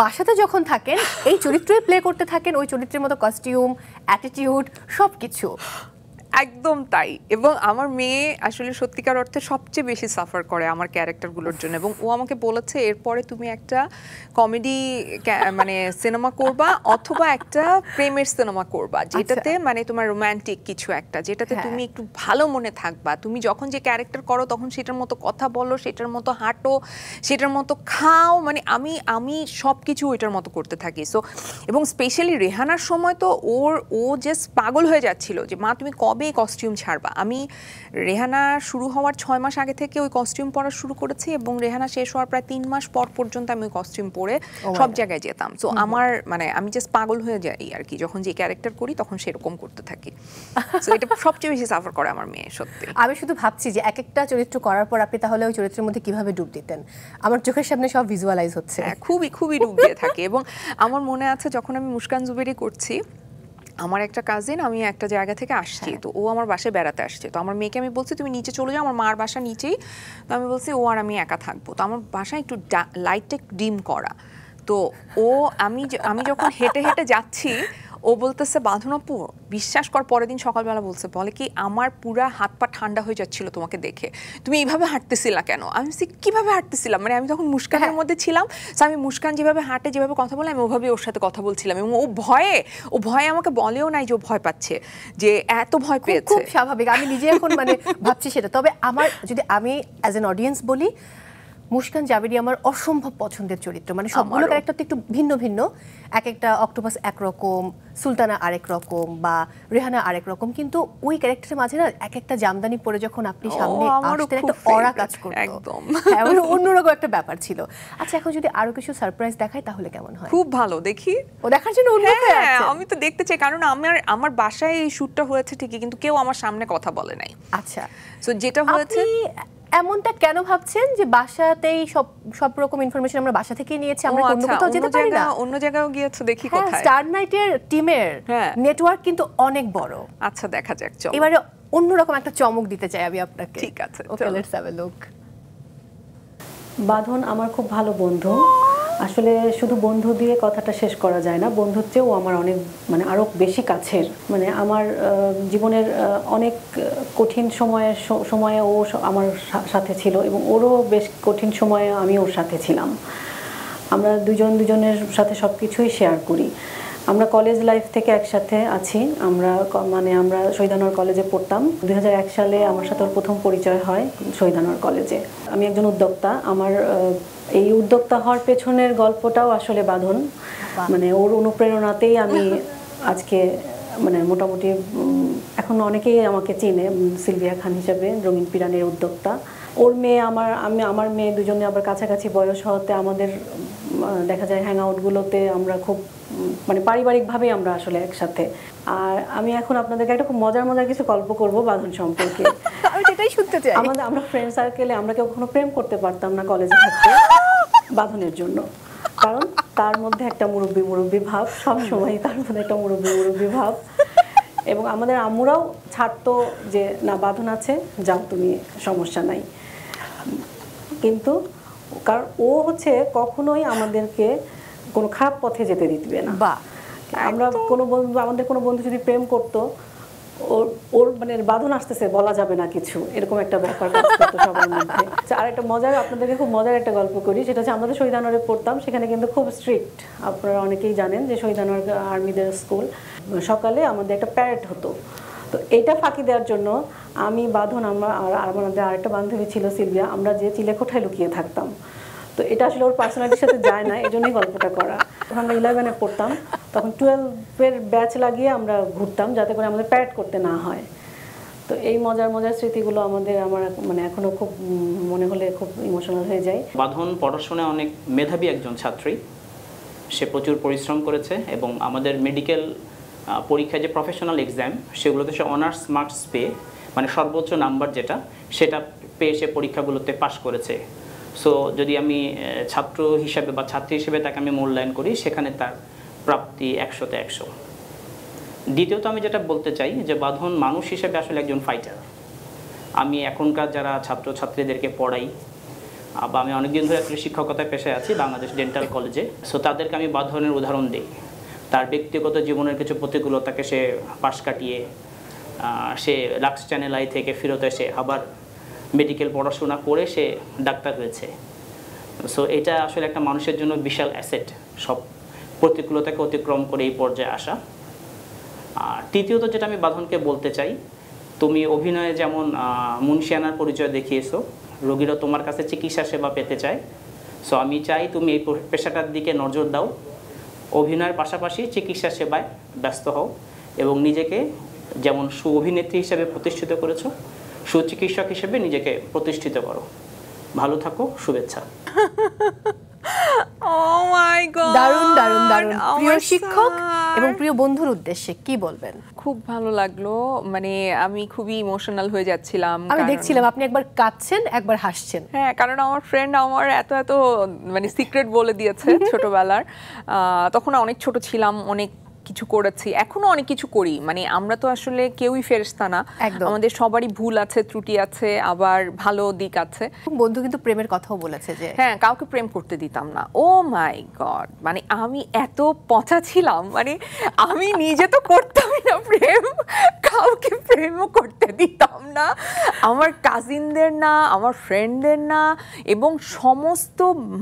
বাসাতে যখন থাকেন এই চরিত্রই প্লে করতে থাকেন, ওই চরিত্রের মতো কস্টিউম, অ্যাটিটিউড সবকিছু। একদম তাই। এবং আমার মেয়ে আসলে সত্যিকার অর্থে সবচেয়ে বেশি সাফার করে আমার ক্যারেক্টারগুলোর জন্য, এবং ও আমাকে বলেছে এরপরে তুমি একটা কমেডি মানে সিনেমা করবা অথবা একটা প্রেমের সিনেমা করবা, যেটাতে মানে তোমার রোমান্টিক কিছু একটা, যেটাতে তুমি একটু ভালো মনে থাকবা, তুমি যখন যে ক্যারেক্টার করো তখন সেটার মতো কথা বলো, সেটার মতো হাঁটো, সেটার মতো খাও, মানে আমি সব কিছু ওইটার মতো করতে থাকি। সো এবং স্পেশালি রেহানার সময় তো ও জাস্ট পাগল হয়ে যাচ্ছিল যে মা তুমি কবে কস্টিউম ছাড়বা। আমি রেহানা শুরু হওয়ার 6 মাস আগে থেকে ওই কস্টিউম পরা শুরু করেছি, এবং রেহানা শেষ হওয়ার প্রায় 3 মাস পর পর্যন্ত আমি ওই কস্টিউম পরে সব জায়গায় যেতাম। সো আমার মানে আমি জাস্ট পাগল হয়ে যাই আর কি, যখন যে ক্যারেক্টার করি তখন সেরকম করতে থাকি। সো এটা সবচেয়ে বেশি সাফার করে আমার মেয়ে, সত্যি। আমি শুধু ভাবছি যে এক একটা চরিত্র করার পর আপনি তাহলে ওই চরিত্রের মধ্যে কিভাবে ডুব দিতেন। আমার চোখের সামনে সব ভিজুয়ালাইজ হচ্ছে। খুবই খুবই ডুব দিয়ে থাকে। এবং আমার মনে আছে যখন আমি মুস্কান জুবেরি করছি, আমার একটা কাজিন, আমি একটা জায়গা থেকে আসছি, তো ও আমার বাসায় বেড়াতে আসছে, তো আমার মেয়েকে আমি বলছি তুমি নিচে চলে যাও, আমার মার বাসা নিচেই, তো আমি বলছি ও আর আমি একা থাকবো। তো আমার বাসায় একটু লাইটটা ডিম করা, তো আমি যখন হেঁটে হেঁটে যাচ্ছি, ও বলতেছে বাঁধন আপু বিশ্বাস কর, পরের দিন সকালবেলা বলে কি আমার পুরা হাত পা ঠান্ডা হয়ে যাচ্ছিল তোমাকে দেখে, তুমি এইভাবে হাঁটতেছিলা কেন? আমি বলছি কিভাবে হাঁটতেছিলাম, মানে আমি তখন মুস্কানের মধ্যে ছিলাম, তো আমি মুস্কান যেভাবে হাঁটে, যেভাবে কথা বলে, আমি ওভাবে ওর সাথে কথা বলছিলাম, এবং ও ভয়ে আমাকে বলেও নাই যে ও ভয় পাচ্ছে, যে এত ভয় পেয়েছে। খুব স্বাভাবিক, আমি নিজে এখন মানে ভাবছি সেটা। তবে যদি আমি অ্যাজ এন অডিয়েন্স বলি, মুস্কান জাবেরি আমার অসম্ভব পছন্দের চরিত্র, মানে সবগুলো ক্যারেক্টার তো একটু ভিন্ন ভিন্ন, এক একটা অক্টোপাস একরকম, সুলতানা আরেক রকম, বা রেহানা আরেক রকম, কিন্তু ওই ক্যারেক্টারের মাঝে না এক একটা জামদানি পরে যখন আপনি সামনে আসতেন একটা অরা কাজ করতো, একদম অন্যরকম একটা ব্যাপার ছিল। আচ্ছা, এখন যদি আরো কিছু সারপ্রাইজ দেখাই তাহলে কেমন হয়? খুব ভালো, দেখি। ও দেখার জন্য আমি তো দেখতে চাই, কারণ আমার বাসায় এই শুটটা হয়েছে ঠিকই, কিন্তু কেউ আমার সামনে কথা বলে নাই। আচ্ছা, সো যেটা হয়েছে, এমনটা কেন ভাবছেন যে বাসাতেই সব রকম ইনফরমেশন আমরা বাসা থেকেই নিয়েছি, আমরা অন্য কোথাও যেতে পারি না? অন্য জায়গায়ও গিয়েছো, দেখি কোথায়। স্টার নাইটের টিমের নেটওয়ার্ক কিন্তু অনেক বড়। আচ্ছা, দেখা যাক, চলো এবারে অন্যরকম একটা চমক দিতে চাই আমি আপনাকে। ঠিক আছে, ওকে, লেটস হ্যাভ এ লুক। বাঁধন আমার খুব ভালো বন্ধু। আসলে শুধু বন্ধু দিয়ে কথাটা শেষ করা যায় না, বন্ধুর চেয়েও আমার অনেক মানে আরও বেশি কাছের, মানে আমার জীবনের অনেক কঠিন সময়ে ও আমার সাথে ছিল, এবং ওরও বেশ কঠিন সময়ে আমি ওর সাথে ছিলাম। আমরা দুজনের সাথে সব কিছুই শেয়ার করি। আমরা কলেজ লাইফ থেকে একসাথে আছি। আমরা শহীদ আনোয়ার কলেজে পড়তাম। 2001 সালে আমার সাথে ওর প্রথম পরিচয় হয় শহীদ আনোয়ার কলেজে। আমি একজন উদ্যোক্তা। আমার এই উদ্যোক্তা হওয়ার পেছনের গল্পটাও আসলে বাঁধন, মানে ওর অনুপ্রেরণাতেই আমি আজকে মানে মোটামুটি এখন অনেকেই আমাকে চিনে সিলভিয়া খান হিসেবে, রঙিন পিরানের উদ্যোক্তা। ওর মেয়ে আমার মেয়ে দুজনে আবার কাছাকাছি বয়স হওয়াতে আমাদের দেখা যায় হ্যাং আউটগুলোতে আমরা খুব মানে পারিবারিকভাবেই আমরা আসলে একসাথে। আর আমি এখন আপনাদেরকে একটা খুব মজার কিছু গল্প করবো বাঁধন সম্পর্কে। আমি সেটাই শুনতে চাই। আমরা ফ্রেন্ড সার্কেলে আমরা কেউ কখনো প্রেম করতে পারতাম না কলেজে থাকতে বাঁধনের জন্য, কারণ তার মধ্যে একটা মুরব্বী ভাব, সবসময় তার মধ্যে একটা মুরব্বী ভাব। এবং আমাদের আম্মুরাও ছাড়তো যে না বাঁধন আছে, যাও তুমি, সমস্যা নাই। কিন্তু কারণ ও হচ্ছে কখনোই আমাদেরকে কোনো খারাপ পথে যেতে দিবে না। আমাদের কোনো বন্ধু যদি প্রেম করতো, ওর মানে বাঁধন আসতেছে বলা যাবে না কিছু, এরকম একটা ব্যাপার সবার মধ্যে। আর একটা আপনাদেরকে খুব মজার একটা গল্প করি, সেটা হচ্ছে আমাদের শহীদ আনোয়ারে পড়তাম, সেখানে কিন্তু খুব স্ট্রিক্ট। আপনারা অনেকেই জানেন যে শহীদ আনোয়ার আর্মিদের স্কুল। সকালে আমাদের একটা প্যারেড হতো, তো এইটা ফাঁকি দেওয়ার জন্য আমি বাঁধন আমাদের আরেকটা বান্ধবী ছিল সিলভিয়া, আমরা যে চিলেকোঠায় লুকিয়ে থাকতাম। তো এটা আসলে ওর পার্সোনালিটির সাথে যায় না, এই জন্যই গল্পটা করা। তখন আমরা 11-এ পড়তাম, তখন 12-এর ব্যাচ লাগিয়ে আমরা ঘুরতাম যাতে করে আমাদের প্যারেড করতে না হয়। তো এই মজার স্মৃতিগুলো আমার মানে এখনো খুব মনে হলে খুব ইমোশনাল হয়ে যায়। বাঁধন পড়াশোনায় অনেক মেধাবী একজন ছাত্রী, সে প্রচুর পরিশ্রম করেছে এবং আমাদের মেডিকেল পরীক্ষায় যে প্রফেশনাল এক্সাম সেগুলোতে সে অনার্স মার্কস পেয়ে মানে সর্বোচ্চ নাম্বার যেটা সেটা পেয়ে সে পরীক্ষাগুলোতে পাশ করেছে। সো যদি আমি ছাত্র হিসাবে বা ছাত্রী হিসেবে তাকে আমি মূল্যায়ন করি সেখানে তার প্রাপ্তি 100-তে 100। দ্বিতীয়ত আমি যেটা বলতে চাই যে বাঁধন মানুষ হিসেবে আসলে একজন ফাইটার। আমি এখনকার যারা ছাত্রছাত্রীদেরকে পড়াই বা আমি অনেকদিন ধরে আসলে শিক্ষকতার পেশায় আছি বাংলাদেশ ডেন্টাল কলেজে। সো তাদেরকে আমি বাঁধনের উদাহরণ দিই। তার ব্যক্তিগত জীবনের কিছু প্রতিকূলতাকে সে পাশ কাটিয়ে সে লাক্স চ্যানেল আই থেকে ফেরত এসে আবার মেডিকেল পড়াশোনা করে সে ডাক্তার হয়েছে। সো এটা আসলে একটা মানুষের জন্য বিশাল অ্যাসেট, সব প্রতিকূলতাকে অতিক্রম করে এই পর্যায়ে আসা। আর তৃতীয়ত যেটা আমি বাঁধনকে বলতে চাই, তুমি অভিনয়ে যেমন মুন্সিয়ানার পরিচয় দেখিয়েছো, রোগীরা তোমার কাছে চিকিৎসা সেবা পেতে চায়। সো আমি চাই তুমি এই পেশাটার দিকে নজর দাও, অভিনয়ের পাশাপাশি চিকিৎসা সেবায় ব্যস্ত হও এবং নিজেকে যেমন অভিনেত্রী হিসেবে প্রতিষ্ঠিত করেছো সুচিকিৎসক হিসেবে নিজেকে প্রতিষ্ঠিত করো। ভালো থাকো, শুভেচ্ছা। Oh my God! দারুণ দারুণ দারুণ। প্রিয় শিক্ষক এবং প্রিয় বন্ধুর উদ্দেশ্যে কি বলবেন? খুব ভালো লাগলো, মানে আমি খুবই ইমোশনাল হয়ে যাচ্ছিলাম। আমি দেখছিলাম আপনি একবার কাঁদছেন একবার হাসছেন। হ্যাঁ, কারণ আমার ফ্রেন্ড আমার এত এত মানে সিক্রেট বলে দিয়েছে ছোটবেলার। তখন অনেক ছোট ছিলাম, অনেক কিছু করেছি, এখনো অনেক কিছু করি। মানে আমরা তো আসলে কেউই ফেরেশতা না, আমাদের সবারই ভুল আছে, ত্রুটি আছে, আবার ভালো দিক আছে। বন্ধু কিন্তু প্রেমের কথাও বলেছে যে হ্যাঁ, কাউকে প্রেম করতে দিতাম না। ও মাই গড, মানে আমি এত পচা ছিলাম, মানে আমি নিজে তো করতামই না প্রেম, কাউকে প্রেমও করতে দিতাম না, আমার কাজিনদের না, আমার ফ্রেন্ডদের না। এবং সমস্ত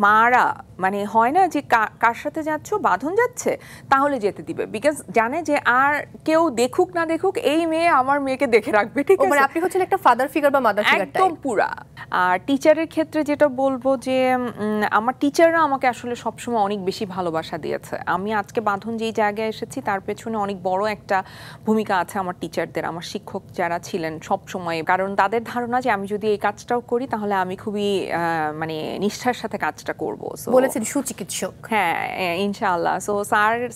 মারা মানে হয় না যে কার সাথে যাচ্ছ, বাঁধন যাচ্ছে তাহলে যেতে দিবে, বিকজ জানে যে আর কেউ দেখুক না দেখুক এই মেয়ে আমার মেয়েকে দেখে রাখবে। ঠিক আছে, মানে আপনি হচ্ছেন একটা ফাদার ফিগার বা মাদার ফিগার একদম পুরা। আর টিচারের ক্ষেত্রে যেটা বলবো যে আমার টিচাররা আমাকে আসলে সবসময় অনেক বেশি ভালোবাসা দিয়েছে। আমি আজকে বাঁধন যেই জায়গায় এসেছি তার পেছনে অনেক বড় একটা ভূমিকা আছে আমার টিচারদের, আমার শিক্ষক যারা ছিলেন সব সময়। কারণ তাদের ধারণা যে আমি যদি এই কাজটাও করি তাহলে আমি খুবই মানে নিষ্ঠার সাথে কাজটা করবো। বলেছেন সুচিকিৎসক। হ্যাঁ, ইনশাআল্লাহ। সো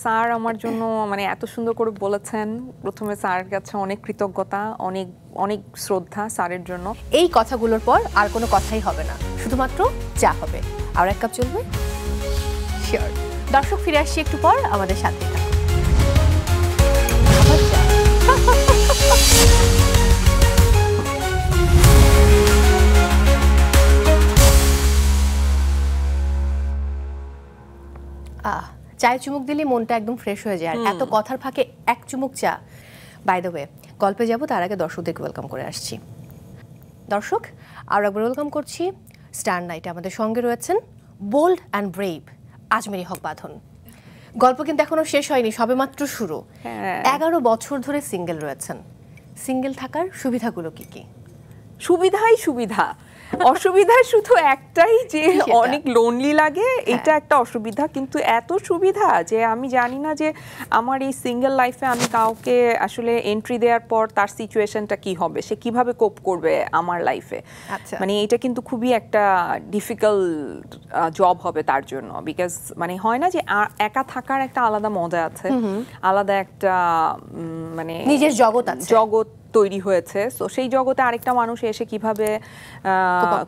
স্যার আমার জন্য মানে এত সুন্দর করে বলেছেন। প্রথমে স্যারের কাছে অনেক কৃতজ্ঞতা, অনেক অনেক শ্রদ্ধা স্যারের জন্য। এই কথাগুলোর পর আর কোনো কথাই হবে না, শুধুমাত্র চা হবে। আর এক কাপ চলবে? শিওর। দর্শক, ফিরে আসছি একটু পর, আমাদের সাথে থাকুন। চায়ে চুমুক দিলে মনটা একদম ফ্রেশ হয়ে যায়। আর এত কথার ফাঁকে এক চুমুক চা। বাই দ্য ওয়ে, গল্পে যাব তার আগে দর্শকদেরকে ওয়েলকাম করে আসছি। দর্শক, আর একবার ওয়েলকাম করছি স্টার নাইটে। আমাদের সঙ্গে রয়েছেন bold and brave Ajmeri Haque Badhon. গল্প কিন্তু এখনো শেষ হয়নি, সবেমাত্র শুরু। 11 বছর ধরে সিঙ্গেল রয়েছেন। সিঙ্গেল থাকার সুবিধাগুলো কি কি? সুবিধাই সুবিধা, অসুবিধা শুধু একটাই যে অনেক লোনলি লাগে, এটা একটা অসুবিধা। কিন্তু এত সুবিধা যে আমি জানি না যে আমার এই সিঙ্গেল লাইফে আমি কাউকে আসলে এন্ট্রি দেওয়ার পর তার সিচুয়েশনটা কি হবে, সে কিভাবে কোপ করবে আমার লাইফে। মানে এটা কিন্তু খুবই একটা ডিফিকাল্ট জব হবে তার জন্য। বিকজ মানে হয় না যে একা থাকার একটা আলাদা মজা আছে, আলাদা একটা মানে নিজের জগৎ আছে, জগৎ তৈরি হয়েছে। তো সেই জগতে আরেকটা মানুষ এসে কিভাবে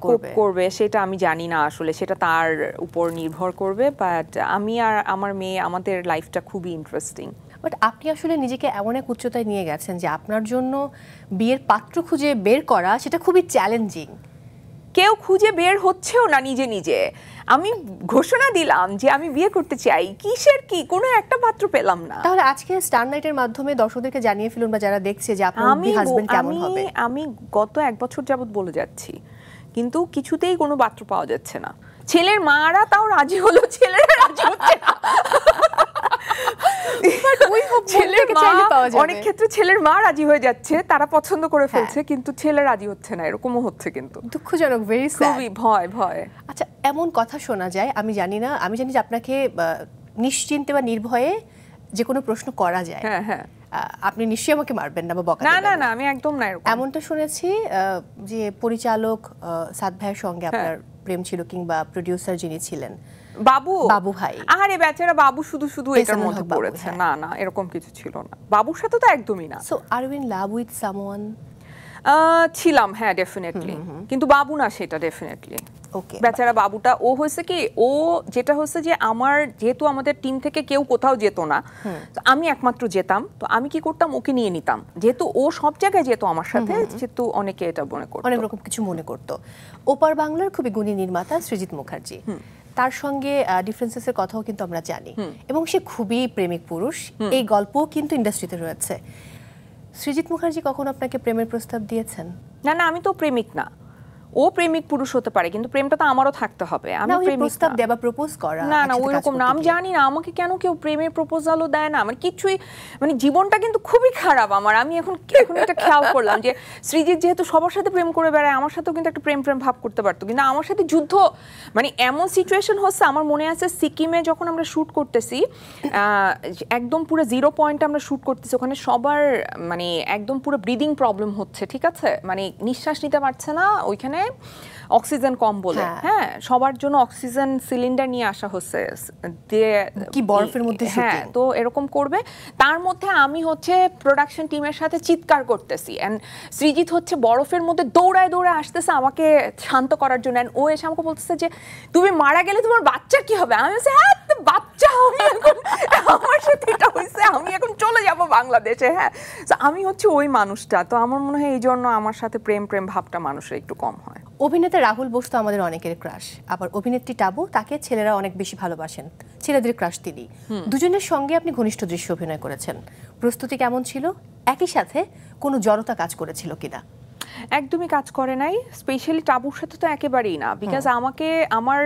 কোপ করবে সেটা আমি জানি না, আসলে সেটা তার উপর নির্ভর করবে। বাট আমি আর আমার মেয়ে, আমাদের লাইফটা খুবই ইন্টারেস্টিং। বাট আপনি আসলে নিজেকে এমন এক উচ্চতায় নিয়ে গেছেন যে আপনার জন্য বিয়ের পাত্র খুঁজে বের করা সেটা খুবই চ্যালেঞ্জিং। কেউ খুঁজে বের হচ্ছেও না নিজে নিজে। আমি ঘোষণা দিলাম যে আমি বিয়ে করতে চাই, কিসের কি, কোনো একটা পাত্র পেলাম না। তাহলে আজকে স্টার নাইটের মাধ্যমে দর্শকদেরকে জানিয়ে ফেলুন বা যারা দেখছে যে আপনার হাজবেন্ড কেমন হবে। আমি গত 1 বছর যাবত বলে যাচ্ছি, কিন্তু কিছুতেই কোনো পাত্র পাওয়া যাচ্ছে না। ছেলের মারা তাও রাজি হলো, ছেলেরা রাজি হচ্ছে না। অনেক ক্ষেত্রে ছেলের মা রাজি হয়ে যাচ্ছে, তারা পছন্দ করে ফেলছে, কিন্তু ছেলে রাজি হচ্ছে না, এরকমও হচ্ছে। কিন্তু দুঃখজনক, ভেরি স্যাড, খুবই ভয় ভয়। আচ্ছা, এমন কথা শোনা যায়, আমি জানি না, আমি জানি যে আপনাকে নিশ্চিন্তে বা নির্ভয়ে যে কোনো প্রশ্ন করা যায়। হ্যাঁ হ্যাঁ, আপনি নিশ্চয়ই আমাকে মারবেন না বা বকা দিবেন না। না না, আমি একদম না। এমনটা শুনেছি যে পরিচালক সাদ ভাইয়ের সঙ্গে আপনার প্রেম ছিল, কিংবা প্রোডিউসার যিনি ছিলেন বাবু বাবু ভাই। আরে বেচারা বাবু শুধু শুধু এটার এহসানুল মধ্যে হক বাবু, পড়েছে। হ্যাঁ। না না এরকম কিছু ছিল না, বাবুর সাথে তো একদমই না। So are you in love with someone? ছিলাম, হ্যাঁ ডেফিনেটলি, কিন্তু বাবু না সেটা ডেফিনেটলি। ওকে, বেচারা বাবুটা ও হয়েছে কি, ও যেটা হচ্ছে যে আমার যেহেতু আমাদের টিম থেকে কেউ কোথাও যেত না, তো আমি একমাত্র যেতাম, তো আমি কি করতাম ওকে নিয়ে নিতাম, যেহেতু ও সব জায়গায় যেত আমার সাথে, যেহেতু অনেকে এটা মনে করতো, অনেক রকম কিছু মনে করতো। ওপার বাংলার খুবই গুণী নির্মাতা সৃজিত মুখার্জি, তার সঙ্গে ডিফারেন্সেসের কথাও কিন্তু আমরা জানি, এবং সে খুবই প্রেমিক পুরুষ। এই গল্পও কিন্তু ইন্ডাস্ট্রিতে রয়েছে। সৃজিত মুখার্জি কখনো আপনাকে প্রেমের প্রস্তাব দিয়েছেন? না না, আমি তো প্রেমিক না, ও প্রেমিক পুরুষ হতে পারে, কিন্তু প্রেমটা তো আমারও থাকতে হবে। আমি প্রেমিক প্রস্তাব দেয়া বা প্রপোজ করা, না না ওইরকম না, আমি জানি না আমাকে কেন কেউ প্রেমের প্রপোজালও দেয় না, আমার কিছুই, মানে জীবনটা কিন্তু খুবই খারাপ আমার। আমি এখন এটা খেয়াল করলাম যে সৃজিত যেহেতু সবার সাথে প্রেম করে বেড়ায়, আমার সাথেও কিন্তু একটা প্রেম ভাব করতে পারতো, কিন্তু আমার সাথে যুদ্ধ, মানে এমন সিচুয়েশন হচ্ছে। আমার মনে আছে সিকিমে যখন আমরা শ্যুট করতেছি, একদম পুরো 0 পয়েন্টে আমরা শ্যুট করতেছি, ওখানে সবার মানে একদম পুরো ব্রিদিং প্রবলেম হচ্ছে, ঠিক আছে, মানে নিঃশ্বাস নিতে পারছে না, ওইখানে অক্সিজেন কম বলে, হ্যাঁ সবার জন্য অক্সিজেন সিলিন্ডার নিয়ে আসা হচ্ছে, কি বরফের মধ্যে, হ্যাঁ তো এরকম করবে। তার মধ্যে আমি হচ্ছে প্রোডাকশন টিমের সাথে চিৎকার করতেছি, এন্ড সৃজিত হচ্ছে বরফের মধ্যে দৌড়ায় আসতেছে আমাকে শান্ত করার জন্য, এন্ড ও এসে আমাকে বলতেছে যে তুমি মারা গেলে তোমার বাচ্চার কি হবে? আমি বলছি হ্যাঁ বাচ্চা হবে এখন, আমার সাথে এটা হয়েছে, আমি এখন চলে যাব বাংলাদেশে। হ্যাঁ আমি হচ্ছে ওই মানুষটা, তো আমার মনে হয় এই জন্য আমার সাথে প্রেম ভাবটা মানুষের একটু কম হয়। অভিনেতা রাহুল বোস তো আমাদের অনেকের ক্রাশ, আবার অভিনেত্রী টাবু, তাকে ছেলেরা অনেক বেশি ভালোবাসেন, ছেলেদের ক্রাশ তিনি। দুজনের সঙ্গে আপনি ঘনিষ্ঠ দৃশ্য অভিনয় করেছেন, প্রস্তুতি কেমন ছিল? একই সাথে কোনো জড়তা কাজ করেছিল কিনা? একদমই কাজ করে নাই, স্পেশালি টাবুর সাথে তো একেবারেই না, বিকজ আমাকে আমার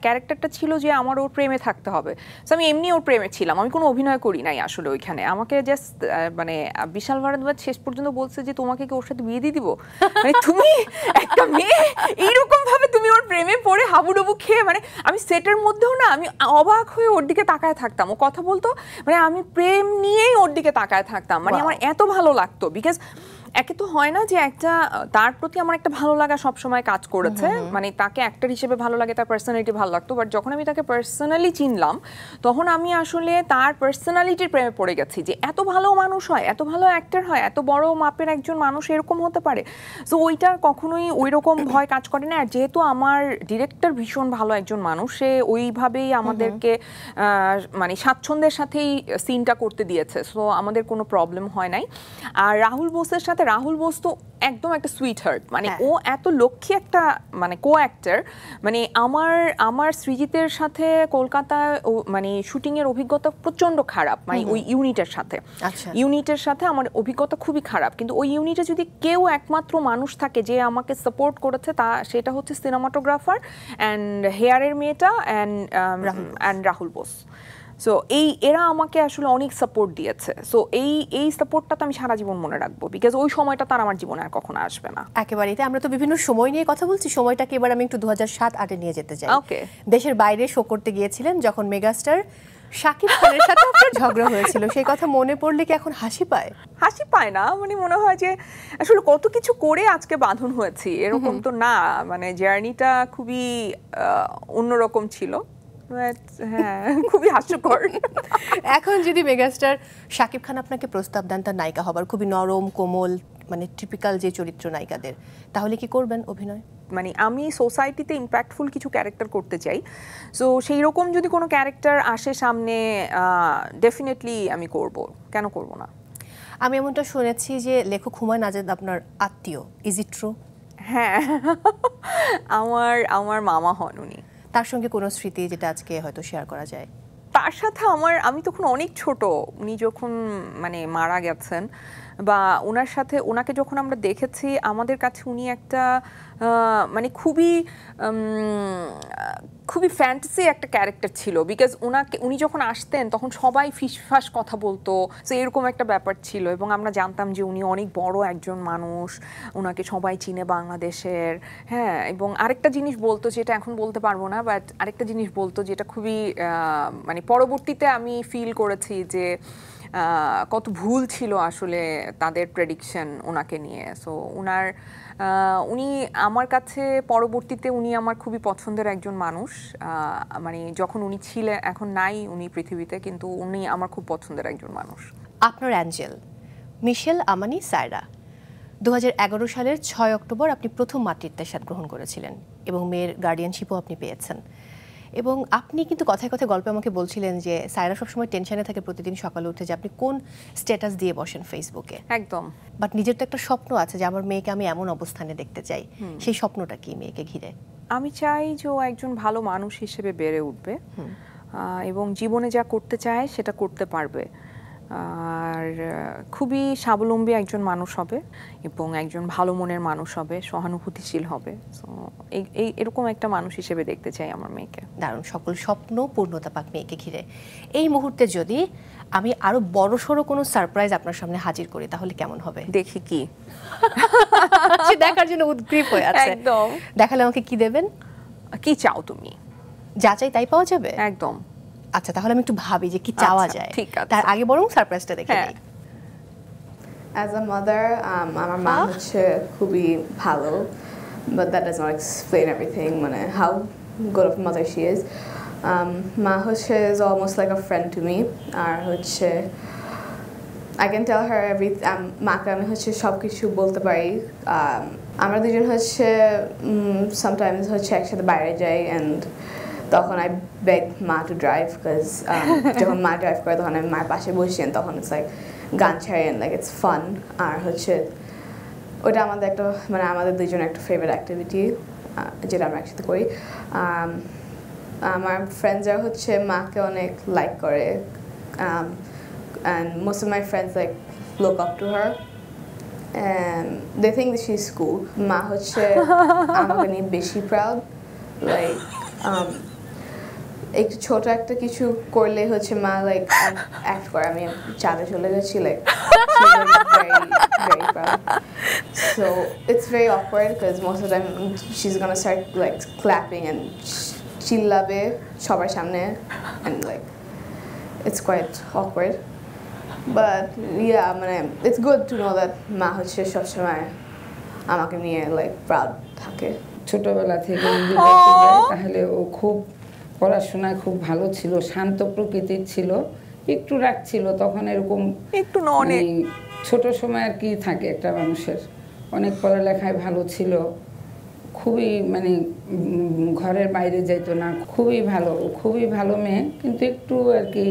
ক্যারেক্টারটা ছিল যে আমার ওর প্রেমে থাকতে হবে, সো আমি এমনি ওর প্রেমে ছিলাম, আমি কোনো অভিনয় করি নাই আসলে ওইখানে। আমাকে জাস্ট মানে বিশাল ভারদ্বাজ শেষ পর্যন্ত বলছে যে তোমাকে কি ওর সাথে বিয়ে দিয়ে দিব, মানে তুমি একটা মেয়ে এইরকম ভাবে তুমি ওর প্রেমে পড়ে হাবুডুবু খেয়ে, মানে আমি সেটের মধ্যেও না আমি অবাক হয়ে ওর দিকে তাকায় থাকতাম, ও কথা বলতো, মানে আমি প্রেম নিয়েই ওর দিকে তাকায় থাকতাম, মানে আমার এত ভালো লাগতো। বিকজ একে তো হয় না যে একটা তার প্রতি আমার একটা ভালো লাগা সবসময় কাজ করেছে, মানে তাকে অ্যাক্টর হিসেবে ভালো লাগে, তার পার্সোনালিটি ভালো লাগতো, বাট যখন আমি তাকে পার্সোনালি চিনলাম তখন আমি আসলে তার পার্সোনালিটির প্রেমে পড়ে গেছি, যে এত ভালো মানুষ হয়, এত ভালো অ্যাক্টর হয়, এত বড় মাপের একজন মানুষ এরকম হতে পারে। সো ওইটার কখনোই ওই রকম ভয় কাজ করে না। আর যেহেতু আমার ডিরেক্টর ভীষণ ভালো একজন মানুষ, সে ওইভাবেই আমাদেরকে মানে স্বাচ্ছন্দ্যের সাথেই সিনটা করতে দিয়েছে, সো আমাদের কোনো প্রবলেম হয় নাই। আর রাহুল বোসের সাথে, রাহুল বোস তো একদম একটা সুইট হার্ট, মানে ও এত লক্ষ্মী একটা মানে কো অ্যাক্টর, মানে আমার সৃজিতের সাথে কলকাতায় মানে শুটিং এর অভিজ্ঞতা প্রচন্ড খারাপ, মানে ওই ইউনিটের সাথে আমার অভিজ্ঞতা খুবই খারাপ, কিন্তু ওই ইউনিটে যদি কেউ একমাত্র মানুষ থাকে যে আমাকে সাপোর্ট করেছে, সেটা হচ্ছে সিনেমাটোগ্রাফার অ্যান্ড হেয়ারের মেয়েটা অ্যান্ড রাহুল বোস। সো এরা আমাকে আসলে অনেক সাপোর্ট দিয়েছে, সো এই সাপোর্টটা তো আমি সারা জীবন মনে রাখবো, বিকজ ওই সময়টা তার আমার জীবনে আর কখনো আসবে না। একেবারেই। আমরা তো বিভিন্ন সময় নিয়ে কথা বলছি, সময়টাকে এবার আমি একটু 2007-08 নিয়ে যেতে চাই। ওকে, দেশের বাইরে শো করতে গিয়েছিলেন যখন মেগাস্টার শাকিব খানের সাথে আপনার ঝগড়া হয়েছিল, সেই কথা মনে পড়লে কি এখন হাসি পায়? হাসি পায় না, মানে মনে হয় যে আসলে কত কিছু করে আজকে বাঁধন হয়েছি, এরকম তো না, মানে জার্নিটা খুবই অন্যরকম ছিল, হ্যাঁ খুবই হাস্যকর। এখন যদি মেগাস্টার শাকিব খান আপনাকে প্রস্তাব দেন তার নায়িকা হবার, খুবই নরম কোমল, মানে টিপিক্যাল যে চরিত্র নায়িকাদের, তাহলে কি করবেন অভিনয়? মানে আমি সোসাইটিতে ইম্প্যাক্টফুল কিছু ক্যারেক্টার করতে চাই, সো সেই রকম যদি কোনো ক্যারেক্টার আসে সামনে, ডেফিনেটলি আমি করব, কেন করব না। আমি এমনটা শুনেছি যে লেখক হুমায়ুন আজাদ আপনার আত্মীয়, ইজ ইট ট্রু? হ্যাঁ, আমার মামা হন উনি। তার সঙ্গে কোনো স্মৃতি যেটা আজকে হয়তো শেয়ার করা যায়? তার সাথে আমি তখন অনেক ছোট, উনি যখন মানে মারা গেছেন, বা ওনাকে যখন আমরা দেখেছি, আমাদের কাছে উনি একটা মানে খুবই ফ্যান্টাসি একটা ক্যারেক্টার ছিল, বিকজ উনি যখন আসতেন তখন সবাই ফিসফাস কথা বলতো, সো এরকম একটা ব্যাপার ছিল, এবং আমরা জানতাম যে উনি অনেক বড় একজন মানুষ, ওনাকে সবাই চিনে বাংলাদেশের। হ্যাঁ, এবং আরেকটা জিনিস বলতো, যেটা এখন বলতে পারবো না, বাট আরেকটা জিনিস বলতো যেটা খুবই মানে পরবর্তীতে আমি ফিল করেছি, যে কত ভুল ছিল আসলে তাদের প্রেডিকশন ওনাকে নিয়ে। সো উনি আমার কাছে পরবর্তীতে উনি আমার খুবই পছন্দের একজন মানুষ। মানে যখন উনি ছিলেন, এখন নাই উনি পৃথিবীতে, কিন্তু উনি আমার খুব পছন্দের একজন মানুষ। আপনার অ্যাঞ্জেল মিশেল আমানি সায়রা 2011 সালের 6 অক্টোবর আপনি প্রথম মাতৃত্বের স্বাদ গ্রহণ করেছিলেন এবং মেয়ের গার্ডিয়ানশিপও আপনি পেয়েছেন। এবং আপনি কিন্তু কথায় কথায় গল্পে আমাকে বলছিলেন যে সায়রা সবসময় টেনশনে থাকে প্রতিদিন সকালে উঠে যে আপনি কোন স্ট্যাটাস দিয়ে বসেন ফেসবুকে। একদম। বাট নিজের তো একটা স্বপ্ন আছে যে আমার মেয়েকে আমি এমন অবস্থানে দেখতে চাই। সেই স্বপ্নটা কি মেয়েকে ঘিরে? আমি চাই যে ও একজন ভালো মানুষ হিসেবে বেড়ে উঠবে এবং জীবনে যা করতে চায় সেটা করতে পারবে, আর খুবই স্বাবলম্বী একজন মানুষ হবে এবং একজন ভালো মনের মানুষ হবে, সহানুভূতিশীল হবে। সো এরকম একটা মানুষ হিসেবে দেখতে চাই আমার মেয়েকে। দারুণ, সকল স্বপ্ন পূর্ণতা পাক মেয়েকে ঘিরে। এই মুহূর্তে যদি আমি আরো বড়সড় কোনো সারপ্রাইজ আপনার সামনে হাজির করি তাহলে কেমন হবে? দেখি কি দেখার জন্য উদ্গ্রীব হয়ে আছে। একদম। দেখালে আমাকে কি দেবেন? কি চাও তুমি? যা চাই তাই পাওয়া যাবে? একদম। আচ্ছা, তাহলে আমি একটু ভাবি যে কি চাওয়া যায়। ঠিক আছে, তার আগে বরং সারপ্রাইজটা দেখে নেই। As a mother, আমার মা হচ্ছে খুবই ভালো, but that does not explain everything, মানে how good of a mother she is. মা হচ্ছে is almost like a friend to me, আর হচ্ছে I can tell her মাকে আমি হচ্ছে সব কিছু বলতে পারি। আমরা দুজন হচ্ছে sometimes হচ্ছে একসাথে বাইরে যাই, and তখন I beg মা to drive, because যখন মা ড্রাইভ করে তখন আমি মার পাশে বসি, তখন it's like গান ছাড়ি and like it's fun। আর হচ্ছে ওটা আমাদের একটা, মানে আমাদের দুজনের একটা ফেভারিট অ্যাক্টিভিটি যেটা আমরা একসাথে করি। আমার ফ্রেন্ডসরা হচ্ছে মাকে অনেক লাইক করে, and most of my friends like look up to her and they think that she's cool. মা হচ্ছে আমাকে নিয়ে বেশি প্রাউড, লাইক একটু ছোট একটা কিছু করলে হচ্ছে মা লাইক অ্যাক্ট করে আমি চাঁদে চলে গেছি, like very proud. So it's very awkward because most of the time she's gonna start like clapping and chillabe সবার সামনে, and like it's quite awkward, but yeah, মানে it's good to know that মা হচ্ছে সবসময় আমাকে নিয়ে like proud থাকে। ছোটবেলা থেকে যদি দেখতে যাই তাহলে ও খুব পড়াশোনায় খুব ভালো ছিল, শান্ত প্রকৃতির ছিল, একটু রাগ ছিল তখন, এরকম একটু না অনেক ছোট সময় আর কি থাকে একটা মানুষের। অনেক পড়ালেখায় ভালো ছিল, খুবই মানে ঘরের বাইরে যাইতো না, খুবই ভালো মেয়ে, কিন্তু একটু আর কি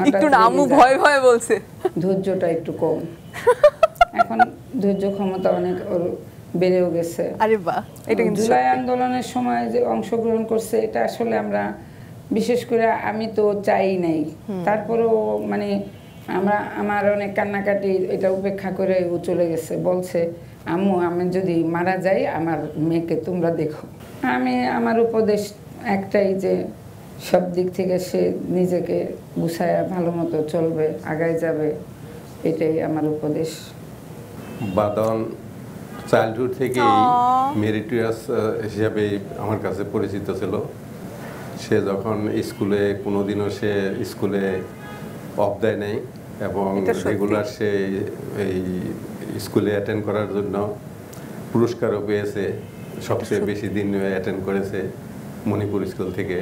একটু নামু ভয় ভয় বলছে, ধৈর্যটা একটু কম। এখন ধৈর্য ক্ষমতা অনেক ওর বেড়েও গেছে। আরে বাহ, এটা কিন্তু জুলাই আন্দোলনের সময় যে অংশগ্রহণ করছে এটা আসলে আমরা বিশেষ করে আমি তো চাই নাই, তারপরেও মানে আমার অনেক কান্নাকাটি এটা উপেক্ষা করে ও চলে গেছে, বলছে আম্মু আমি যদি মারা যাই আমার মেয়েকে তোমরা দেখো। আমার উপদেশ একটাই যে সব দিক থেকে সে নিজেকে গুছায়া ভালো মতো চলবে, আগায় যাবে, এটাই আমার উপদেশ। বাদন চাইল্ডহুড থেকেই মেরিটোরিয়াস হিসাবে আমার কাছে পরিচিত ছিল। সে যখন স্কুলে কোনোদিনও সে স্কুলে অফ দেয় নাই এবং রেগুলার সে এই স্কুলে অ্যাটেন্ড করার জন্য পুরস্কারও পেয়েছে, সবচেয়ে বেশি দিন অ্যাটেন্ড করেছে মণিপুর স্কুল থেকে।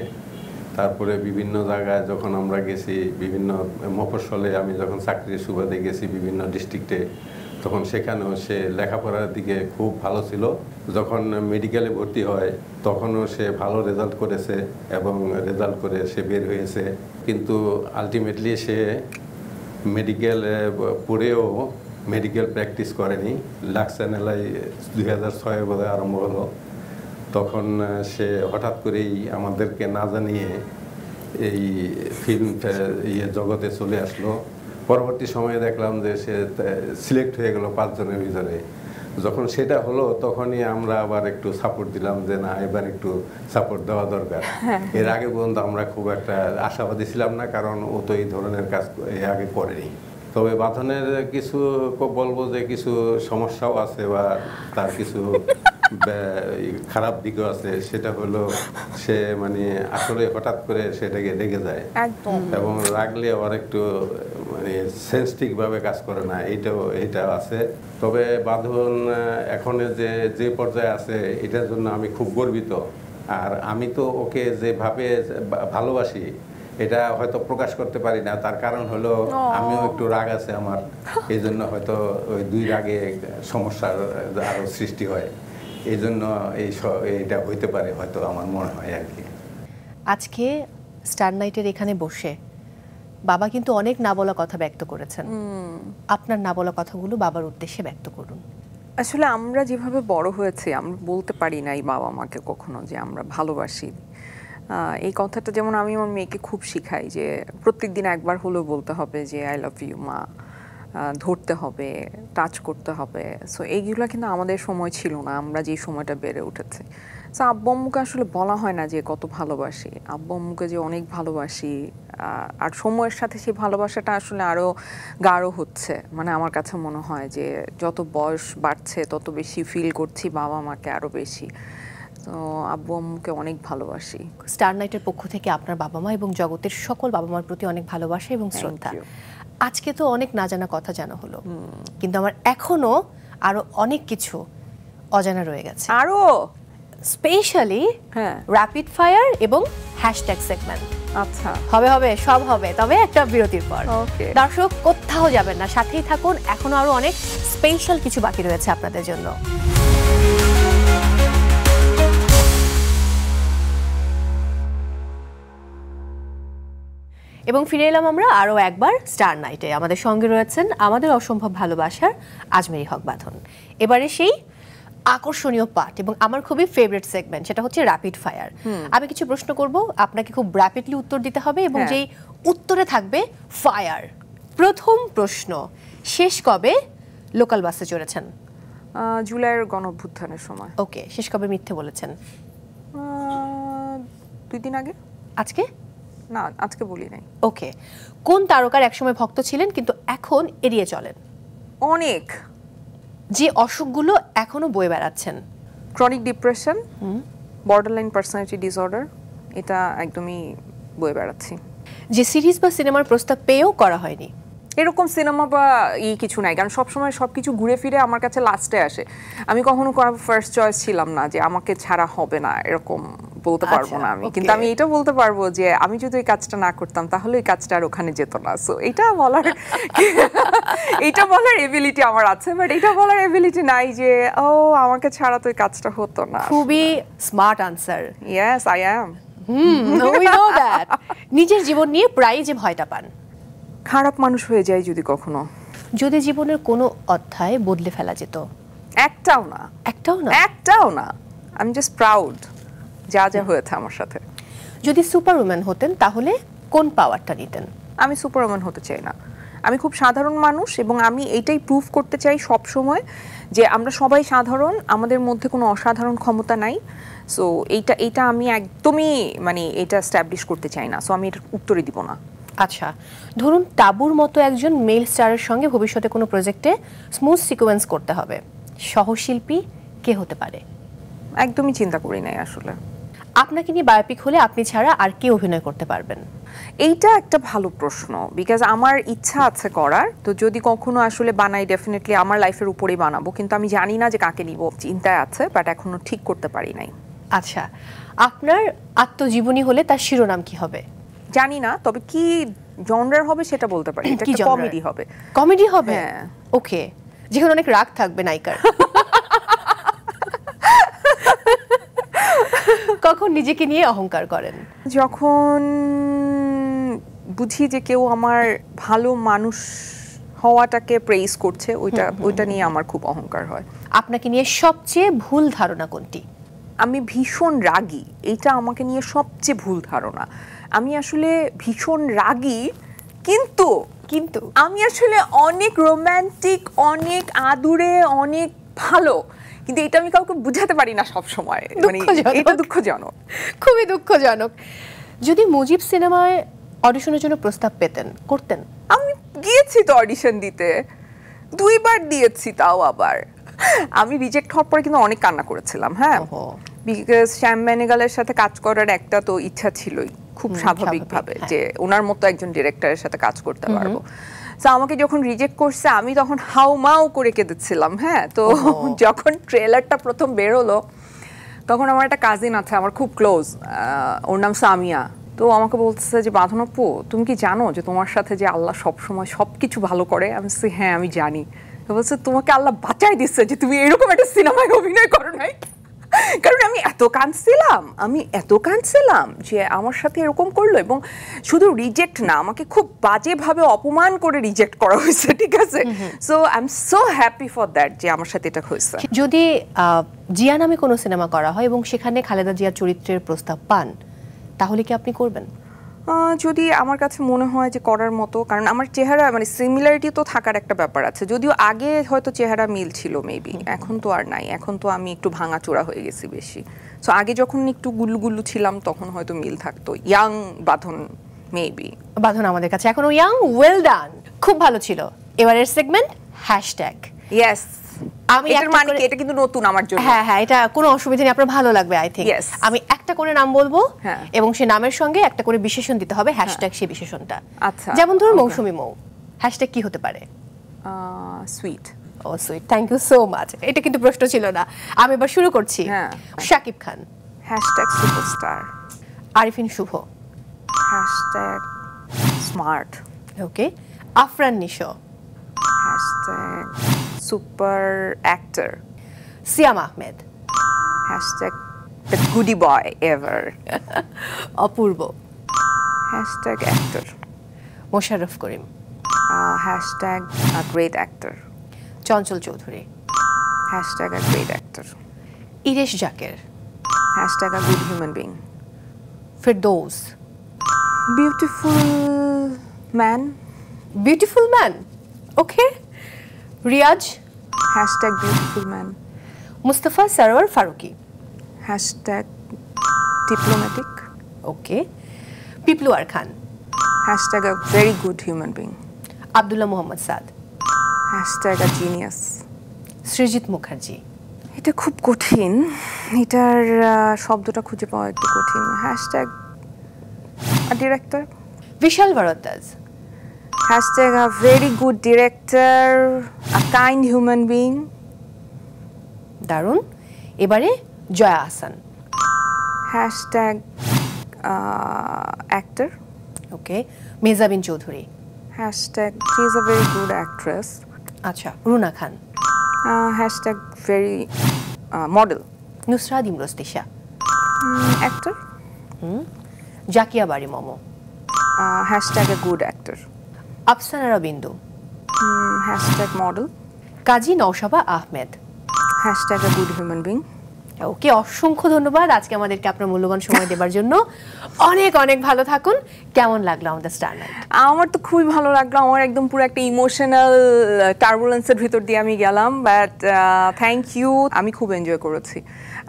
তারপরে বিভিন্ন জায়গায় যখন আমরা গেছি, বিভিন্ন মফস্বলে আমি যখন চাকরির সুবাদে গেছি বিভিন্ন ডিস্ট্রিক্টে, তখন সেখানেও সে লেখাপড়ার দিকে খুব ভালো ছিল। যখন মেডিকেলে ভর্তি হয় তখনও সে ভালো রেজাল্ট করেছে এবং রেজাল্ট করে সে বের হয়েছে, কিন্তু আলটিমেটলি সে মেডিকেল পড়েও মেডিকেল প্র্যাকটিস করেনি। লাক্সানেলাই 2006 বোধহয় আরম্ভ হলো, তখন সে হঠাৎ করেই আমাদেরকে না জানিয়ে এই ফিল্ম জগতে চলে আসলো। পরবর্তী সময়ে দেখলাম যে সে সিলেক্ট হয়ে গেল 5 জনের ভিতরে। যখন সেটা হলো তখনই আমরা আবার একটু সাপোর্ট দিলাম যে না, এবার একটু সাপোর্ট দেওয়া দরকার। এর আগে পর্যন্ত আমরা খুব একটা আশাবাদী ছিলাম না, কারণ ও তো এই ধরনের কাজ এর আগে করেনি। তবে বাঁধনের কিছু বলবো যে কিছু সমস্যাও আছে বা তার কিছু খারাপ দিকও আছে। সেটা হলো সে মানে আসলে হঠাৎ করে সেটাকে রেগে যায় এবং রাগলে আবার একটু মানে সেন্সিটিভভাবে কাজ করে না, এইটা আছে। তবে বাঁধন এখন যে পর্যায়ে আছে এটার জন্য আমি খুব গর্বিত। আর আমি তো ওকে যেভাবে ভালোবাসি এটা হয়তো প্রকাশ করতে পারি না, তার কারণ হলো আমিও একটু রাগ আছে আমার, এই জন্য হয়তো ওই 2 রাগে সমস্যার আরও সৃষ্টি হয়, এই জন্য এইটা হইতে পারে হয়তো, আমার মনে হয় আর কি। আজকে স্টার নাইটের এখানে বসে বাবা কিন্তু অনেক না বলা কথা ব্যক্ত করেছেন, আপনার না বলা কথাগুলো বাবার উদ্দেশ্যে ব্যক্ত করুন। আসলে আমরা যেভাবে বড় হয়েছি আমরা বলতে পারি না এই বাবা মাকে কখনো যে আমরা ভালোবাসি। এই কথাটা যেমন আমি আমার মেয়েকে খুব শিখাই যে প্রত্যেকদিন একবার হলেও বলতে হবে যে আই লাভ ইউ মা, ধরতে হবে, টাচ করতে হবে। সো এইগুলো কিন্তু আমাদের সময় ছিল না, আমরা যে সময়টা বেড়ে উঠেছি। সো আব্বু আম্মুকে আসলে বলা হয় না যে কত ভালোবাসি, আব্বু আম্মুকে যে অনেক ভালোবাসি। আর সময়ের সাথে সেই ভালোবাসাটা আসলে আরও গাঢ় হচ্ছে, মানে আমার কাছে মনে হয় যে যত বয়স বাড়ছে তত বেশি ফিল করছি বাবা মাকে আরও বেশি। তো আব্বু আম্মুকে অনেক ভালোবাসি। স্টার নাইটের পক্ষ থেকে আপনার বাবা মা এবং জগতের সকল বাবা মার প্রতি অনেক ভালোবাসা এবং শ্রদ্ধা। আজকে তো অনেক না জানা কথা জানা হলো, কিন্তু আমার এখনো আরো অনেক কিছু অজানা রয়ে গেছে, আরো স্পেশালি র্যাপিড ফায়ার এবং হ্যাশট্যাগ সেগমেন্ট। আচ্ছা, হবে সব হবে, তবে একটা বিরতির পর। দর্শক কোথাও যাবেন না, সাথেই থাকুন, এখনো আরো অনেক স্পেশাল কিছু বাকি রয়েছে আপনাদের জন্য। এবং ফিরে এলাম আমরা আরও একবার স্টার নাইটে। আমাদের সঙ্গে রয়েছেন আমাদের অসম্ভব ভালোবাসার আজমেরি হক বাঁধন। এবারে সেই আকর্ষণীয় পার্ট এবং আমার খুবই ফেভারিট সেগমেন্ট, সেটা হচ্ছে র্যাপিড ফায়ার। আমি কিছু প্রশ্ন করব, আপনাকে খুব র্যাপিডলি উত্তর দিতে হবে এবং যেই উত্তরে থাকবে ফায়ার। প্রথম প্রশ্ন, শেষ কবে লোকাল বাসে চড়েছেন? জুলাইয়ের গণঅভ্যুত্থানের সময়। ওকে, শেষ কবে মিথ্যে বলেছেন? 2 দিন আগে। আজকে? না, আজকে বলি নাই। ওকে, কোন তারকার একসময় ভক্ত ছিলেন কিন্তু এখন এড়িয়ে চলেন? অনেক। যে অসুখগুলো এখনো বয়ে বেড়াচ্ছেন? Chronic depression, borderline personality disorder, এটা একদমই বয়ে বেড়াচ্ছি। যে সিরিজ বা সিনেমার প্রস্তাব পেয়েও করা হয়নি? এরকম সিনেমা বা কিছু নাই, কারণ সবসময় সবকিছু ঘুরে ফিরে আমার কাছে লাস্টে আসে। আমি কখনো ফার্স্ট চয়েস ছিলাম না যে আমাকে ছাড়া হবে না, এরকম বলতে পারবো না আমি। কিন্তু আমি এটা বলতে পারবো যে আমি যদি ওই কাজটা না করতাম তাহলে ওই কাজটা আর ওখানে যেত না। সো এটা বলার এবিলিটি আমার আছে, বাট এটা বলার এবিলিটি নাই যে ও আমাকে ছাড়া তো ওই কাজটা হতো না। খুবই smart answer. Yes, I am. We know that. নিজের জীবন নিয়ে প্রায়ই যে ভয়টা পান? খারাপ মানুষ হয়ে যায় যদি কখনো। যদি জীবনের কোনো অধ্যায় বদলে ফেলা যেত? একটাও না। একটাও না? একটাও না। আই এম জাস্ট প্রাউড যা যা হয়েছে আমার সাথে। যদি সুপারউম্যান হতেন তাহলে কোন পাওয়ারটা নিতেন? আমি সুপারউম্যান হতে চাই না। আমি খুব সাধারণ মানুষ এবং আমি এইটাই প্রুভ করতে চাই সব সময় যে আমরা সবাই সাধারণ, আমাদের মধ্যে কোনো অসাধারণ ক্ষমতা নাই। সো এইটা আমি একদমই মানে এটা এস্টাবলিশ করতে চাই না। সো আমি এটার উত্তরই দিব না। আচ্ছা, ধরুন তাবুর মতো একজন মেল স্টারের সঙ্গে ভবিষ্যতে কোনো প্রজেক্টে স্মুথ সিকোয়েন্স করতে হবে, সহশিল্পী কে হতে পারে? একদমই চিন্তা করি নাই আসলে। আপনাকে নিয়ে বায়োপিক হলে আপনি ছাড়া আর কে অভিনয় করতে পারবেন? এইটা একটা ভালো প্রশ্ন, বিকজ আমার ইচ্ছা আছে করার। তো যদি কখনো আসলে বানাই ডেফিনেটলি আমার লাইফের উপরেই বানাবো, কিন্তু আমি জানি না যে কাকে নিব, চিন্তায় আছে, বাট এখনো ঠিক করতে পারি নাই। আচ্ছা, আপনার আত্মজীবনী হলে তার শিরোনাম কি হবে? জানি না, তবে কি জনরার হবে সেটা বলতে পারি। এটা একটা কমেডি হবে। কমেডি হবে? ওকে, যেখানে অনেক রাগ থাকবে নায়িকার। কখন নিজেকে নিয়ে অহংকার করেন? যখন বুঝি যে কেউ আমার ভালো মানুষ হওয়াটাকে প্রেইজ করছে, ওইটা নিয়ে আমার খুব অহংকার হয়। আপনাকে নিয়ে সবচেয়ে ভুল ধারণা কোনটি? আমি ভীষণ রাগী, এইটা আমাকে নিয়ে সবচেয়ে ভুল ধারণা। আমি আসলে ভীষণ রাগী, কিন্তু আমি আসলে অনেক রোম্যান্টিক, অনেক আদুরে, অনেক ভালো, কিন্তু এটা আমি কাউকে বুঝাতে পারি না সব সময়। মানে এটা দুঃখজনক, খুবই দুঃখজনক। যদি মুজিব সিনেমায় অডিশনের জন্য প্রস্তাব পেতেন, করতেন? আমি গিয়েছি তো অডিশন দিতে, 2 বার দিয়েছি, তাও আবার আমি রিজেক্ট হওয়ার পরে কিন্তু অনেক কান্না করেছিলাম। হ্যাঁ, বিকজ শ্যাম বেনেগালের সাথে কাজ করার একটা তো ইচ্ছা ছিলই খুব স্বাভাবিকভাবে, যে ওনার মতো একজন ডিরেক্টরের সাথে কাজ করতে পারবো। তো আমাকে যখন রিজেক্ট করছে আমি তখন হাউমাউ করে কেঁদেছিলাম। হ্যাঁ, তো যখন ট্রেলারটা প্রথম বেরোলো তখন আমার একটা কাজিন আছে আমার খুব ক্লোজ, ওর নাম সামিয়া। তো আমাকে বলতেছে যে বাঁধন আপু তুমি কি জানো যে তোমার সাথে যে আল্লাহ সবসময় সব কিছু ভালো করে? আমি বলছি হ্যাঁ আমি জানি। তো বলছে তোমাকে আল্লাহ বাঁচাই দিচ্ছে যে তুমি এরকম একটা সিনেমায় অভিনয় করো নাই। কারণ আমি এত কাঁদছিলাম যে আমার সাথে এরকম করলো, এবং শুধু রিজেক্ট না, আমাকে খুব বাজেভাবে অপমান করে রিজেক্ট করা হয়েছে, ঠিক আছে? So I am so happy for that যে আমার সাথে এটা হয়েছে। যদি জিয়া নামে কোনো সিনেমা করা হয় এবং সেখানে খালেদা জিয়ার চরিত্রের প্রস্তাব পান, তাহলে কি আপনি করবেন? যদি আমার কাছে মনে হয় যে করার মতো, কারণ আমার চেহারা মানে সিমিলারিটি তো থাকার একটা ব্যাপার আছে, যদিও আগে হয়তো চেহারা মিল ছিল মেবি, এখন তো আর নাই, এখন তো আমি একটু ভাঙাচোরা হয়ে গেছি বেশি। সো আগে যখন একটু গুল্লু ছিলাম তখন হয়তো মিল থাকতো। ইয়াং বাঁধন মেবি। বাঁধন আমাদের কাছে এখনো ইয়াং। ওয়েল ডান, খুব ভালো ছিল। এবারের সেগমেন্ট হ্যাশট্যাগ। ইয়েস, আমি এর মানে কি এটা কিন্তু নতুন আমার জন্য। হ্যাঁ হ্যাঁ, এটা কোনো অসুবিধা নেই, আপনার ভালো লাগবে আই থিংক। আমি একটা করে নাম বলবো এবং সেই নামের সঙ্গে একটা করে বিশেষণ দিতে হবে, হ্যাশট্যাগ সেই বিশেষণটা। আচ্ছা, যেমন ধরুন মৌসুমী মৌ, হ্যাশট্যাগ কি হতে পারে? Sweet. Oh sweet, thank you so much. এটা কিন্তু প্রশ্ন ছিল না। আমি এবার শুরু করছি। Shakib Khan, hashtag superstar. Arifin Shuvo, hashtag smart. Okay. Afran Nisho, hashtag super actor. Siam Ahmed, hashtag the goodie boy ever. Apurba, hashtag actor. Mosharraf Karim, hashtag great actor. Chanchal Chowdhury, hashtag great actor. Iresh Zaker, hashtag good human being. Ferdous, beautiful man. Beautiful man, okay. Riaz, hashtag beautiful man. Mustafa Sarwar Farooki, hashtag diplomatic. Okay. Piplu R Khan, hashtag very good human being. Abdullah Mohammad Saad, hashtag genius. Srijit Mukherji, এটা খুব কঠিন, এটার শব্দটা খুঁজে পাওয়া একটু কঠিন। Hashtag director. Vishal Bhardwaj, hashtag very good director, kind human being. দারুণ। এবারে Joya Ahsan, hashtag actor. Okay. Mehazabien Chowdhury, hashtag she is a very good actress. আচ্ছা। Runa Khan, hashtag very model. Nusrat Imrose Tisha, actor. Zakia Bari Momo, hashtag a good actor. Afsana Ara Bindu, hashtag model. Kazi Naushaba Ahmed, hashtag a good human being. Okay, অসংখ্য ধন্যবাদ আজকে আমাদেরকে আপনার মূল্যবান সময় দেবার জন্য। অনেক অনেক ভালো থাকুন। কেমন লাগলো আমাদের স্টার নাইট? আমার তো খুবই ভালো লাগলো। আমার একদম পুরো একটা ইমোশনাল টার্বুলেন্সের ভিতর দিয়ে আমি গেলাম, বাট থ্যাংক ইউ। আমি খুব এনজয় করেছি।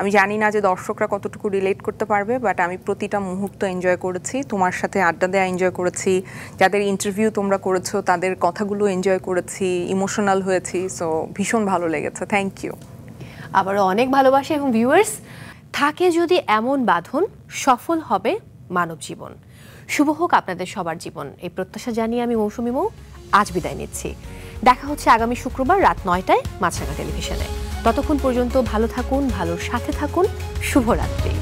আমি জানি না যে দর্শকরা কতটুকু রিলেট করতে পারবে, বাট আমি প্রতিটা মুহূর্ত এনজয় করেছি। তোমার সাথে আড্ডা দেওয়া এনজয় করেছি, যাদের ইন্টারভিউ তোমরা করেছো তাদের কথাগুলো এনজয় করেছি, ইমোশনাল হয়েছি। সো ভীষণ ভালো লেগেছে, থ্যাংক ইউ। আবারও অনেক ভালোবাসা। এবং ভিউয়ার্স, থাকে যদি এমন বাঁধন, সফল হবে মানব জীবন। শুভ হোক আপনাদের সবার জীবন, এই প্রত্যাশা জানিয়ে আমি মৌসুমী মৌ আজ বিদায় নিচ্ছি। দেখা হচ্ছে আগামী শুক্রবার রাত 9টায় মাছরাঙা টেলিভিশনে। ততক্ষণ পর্যন্ত ভালো থাকুন, ভালোর সাথে থাকুন। শুভরাত্রি।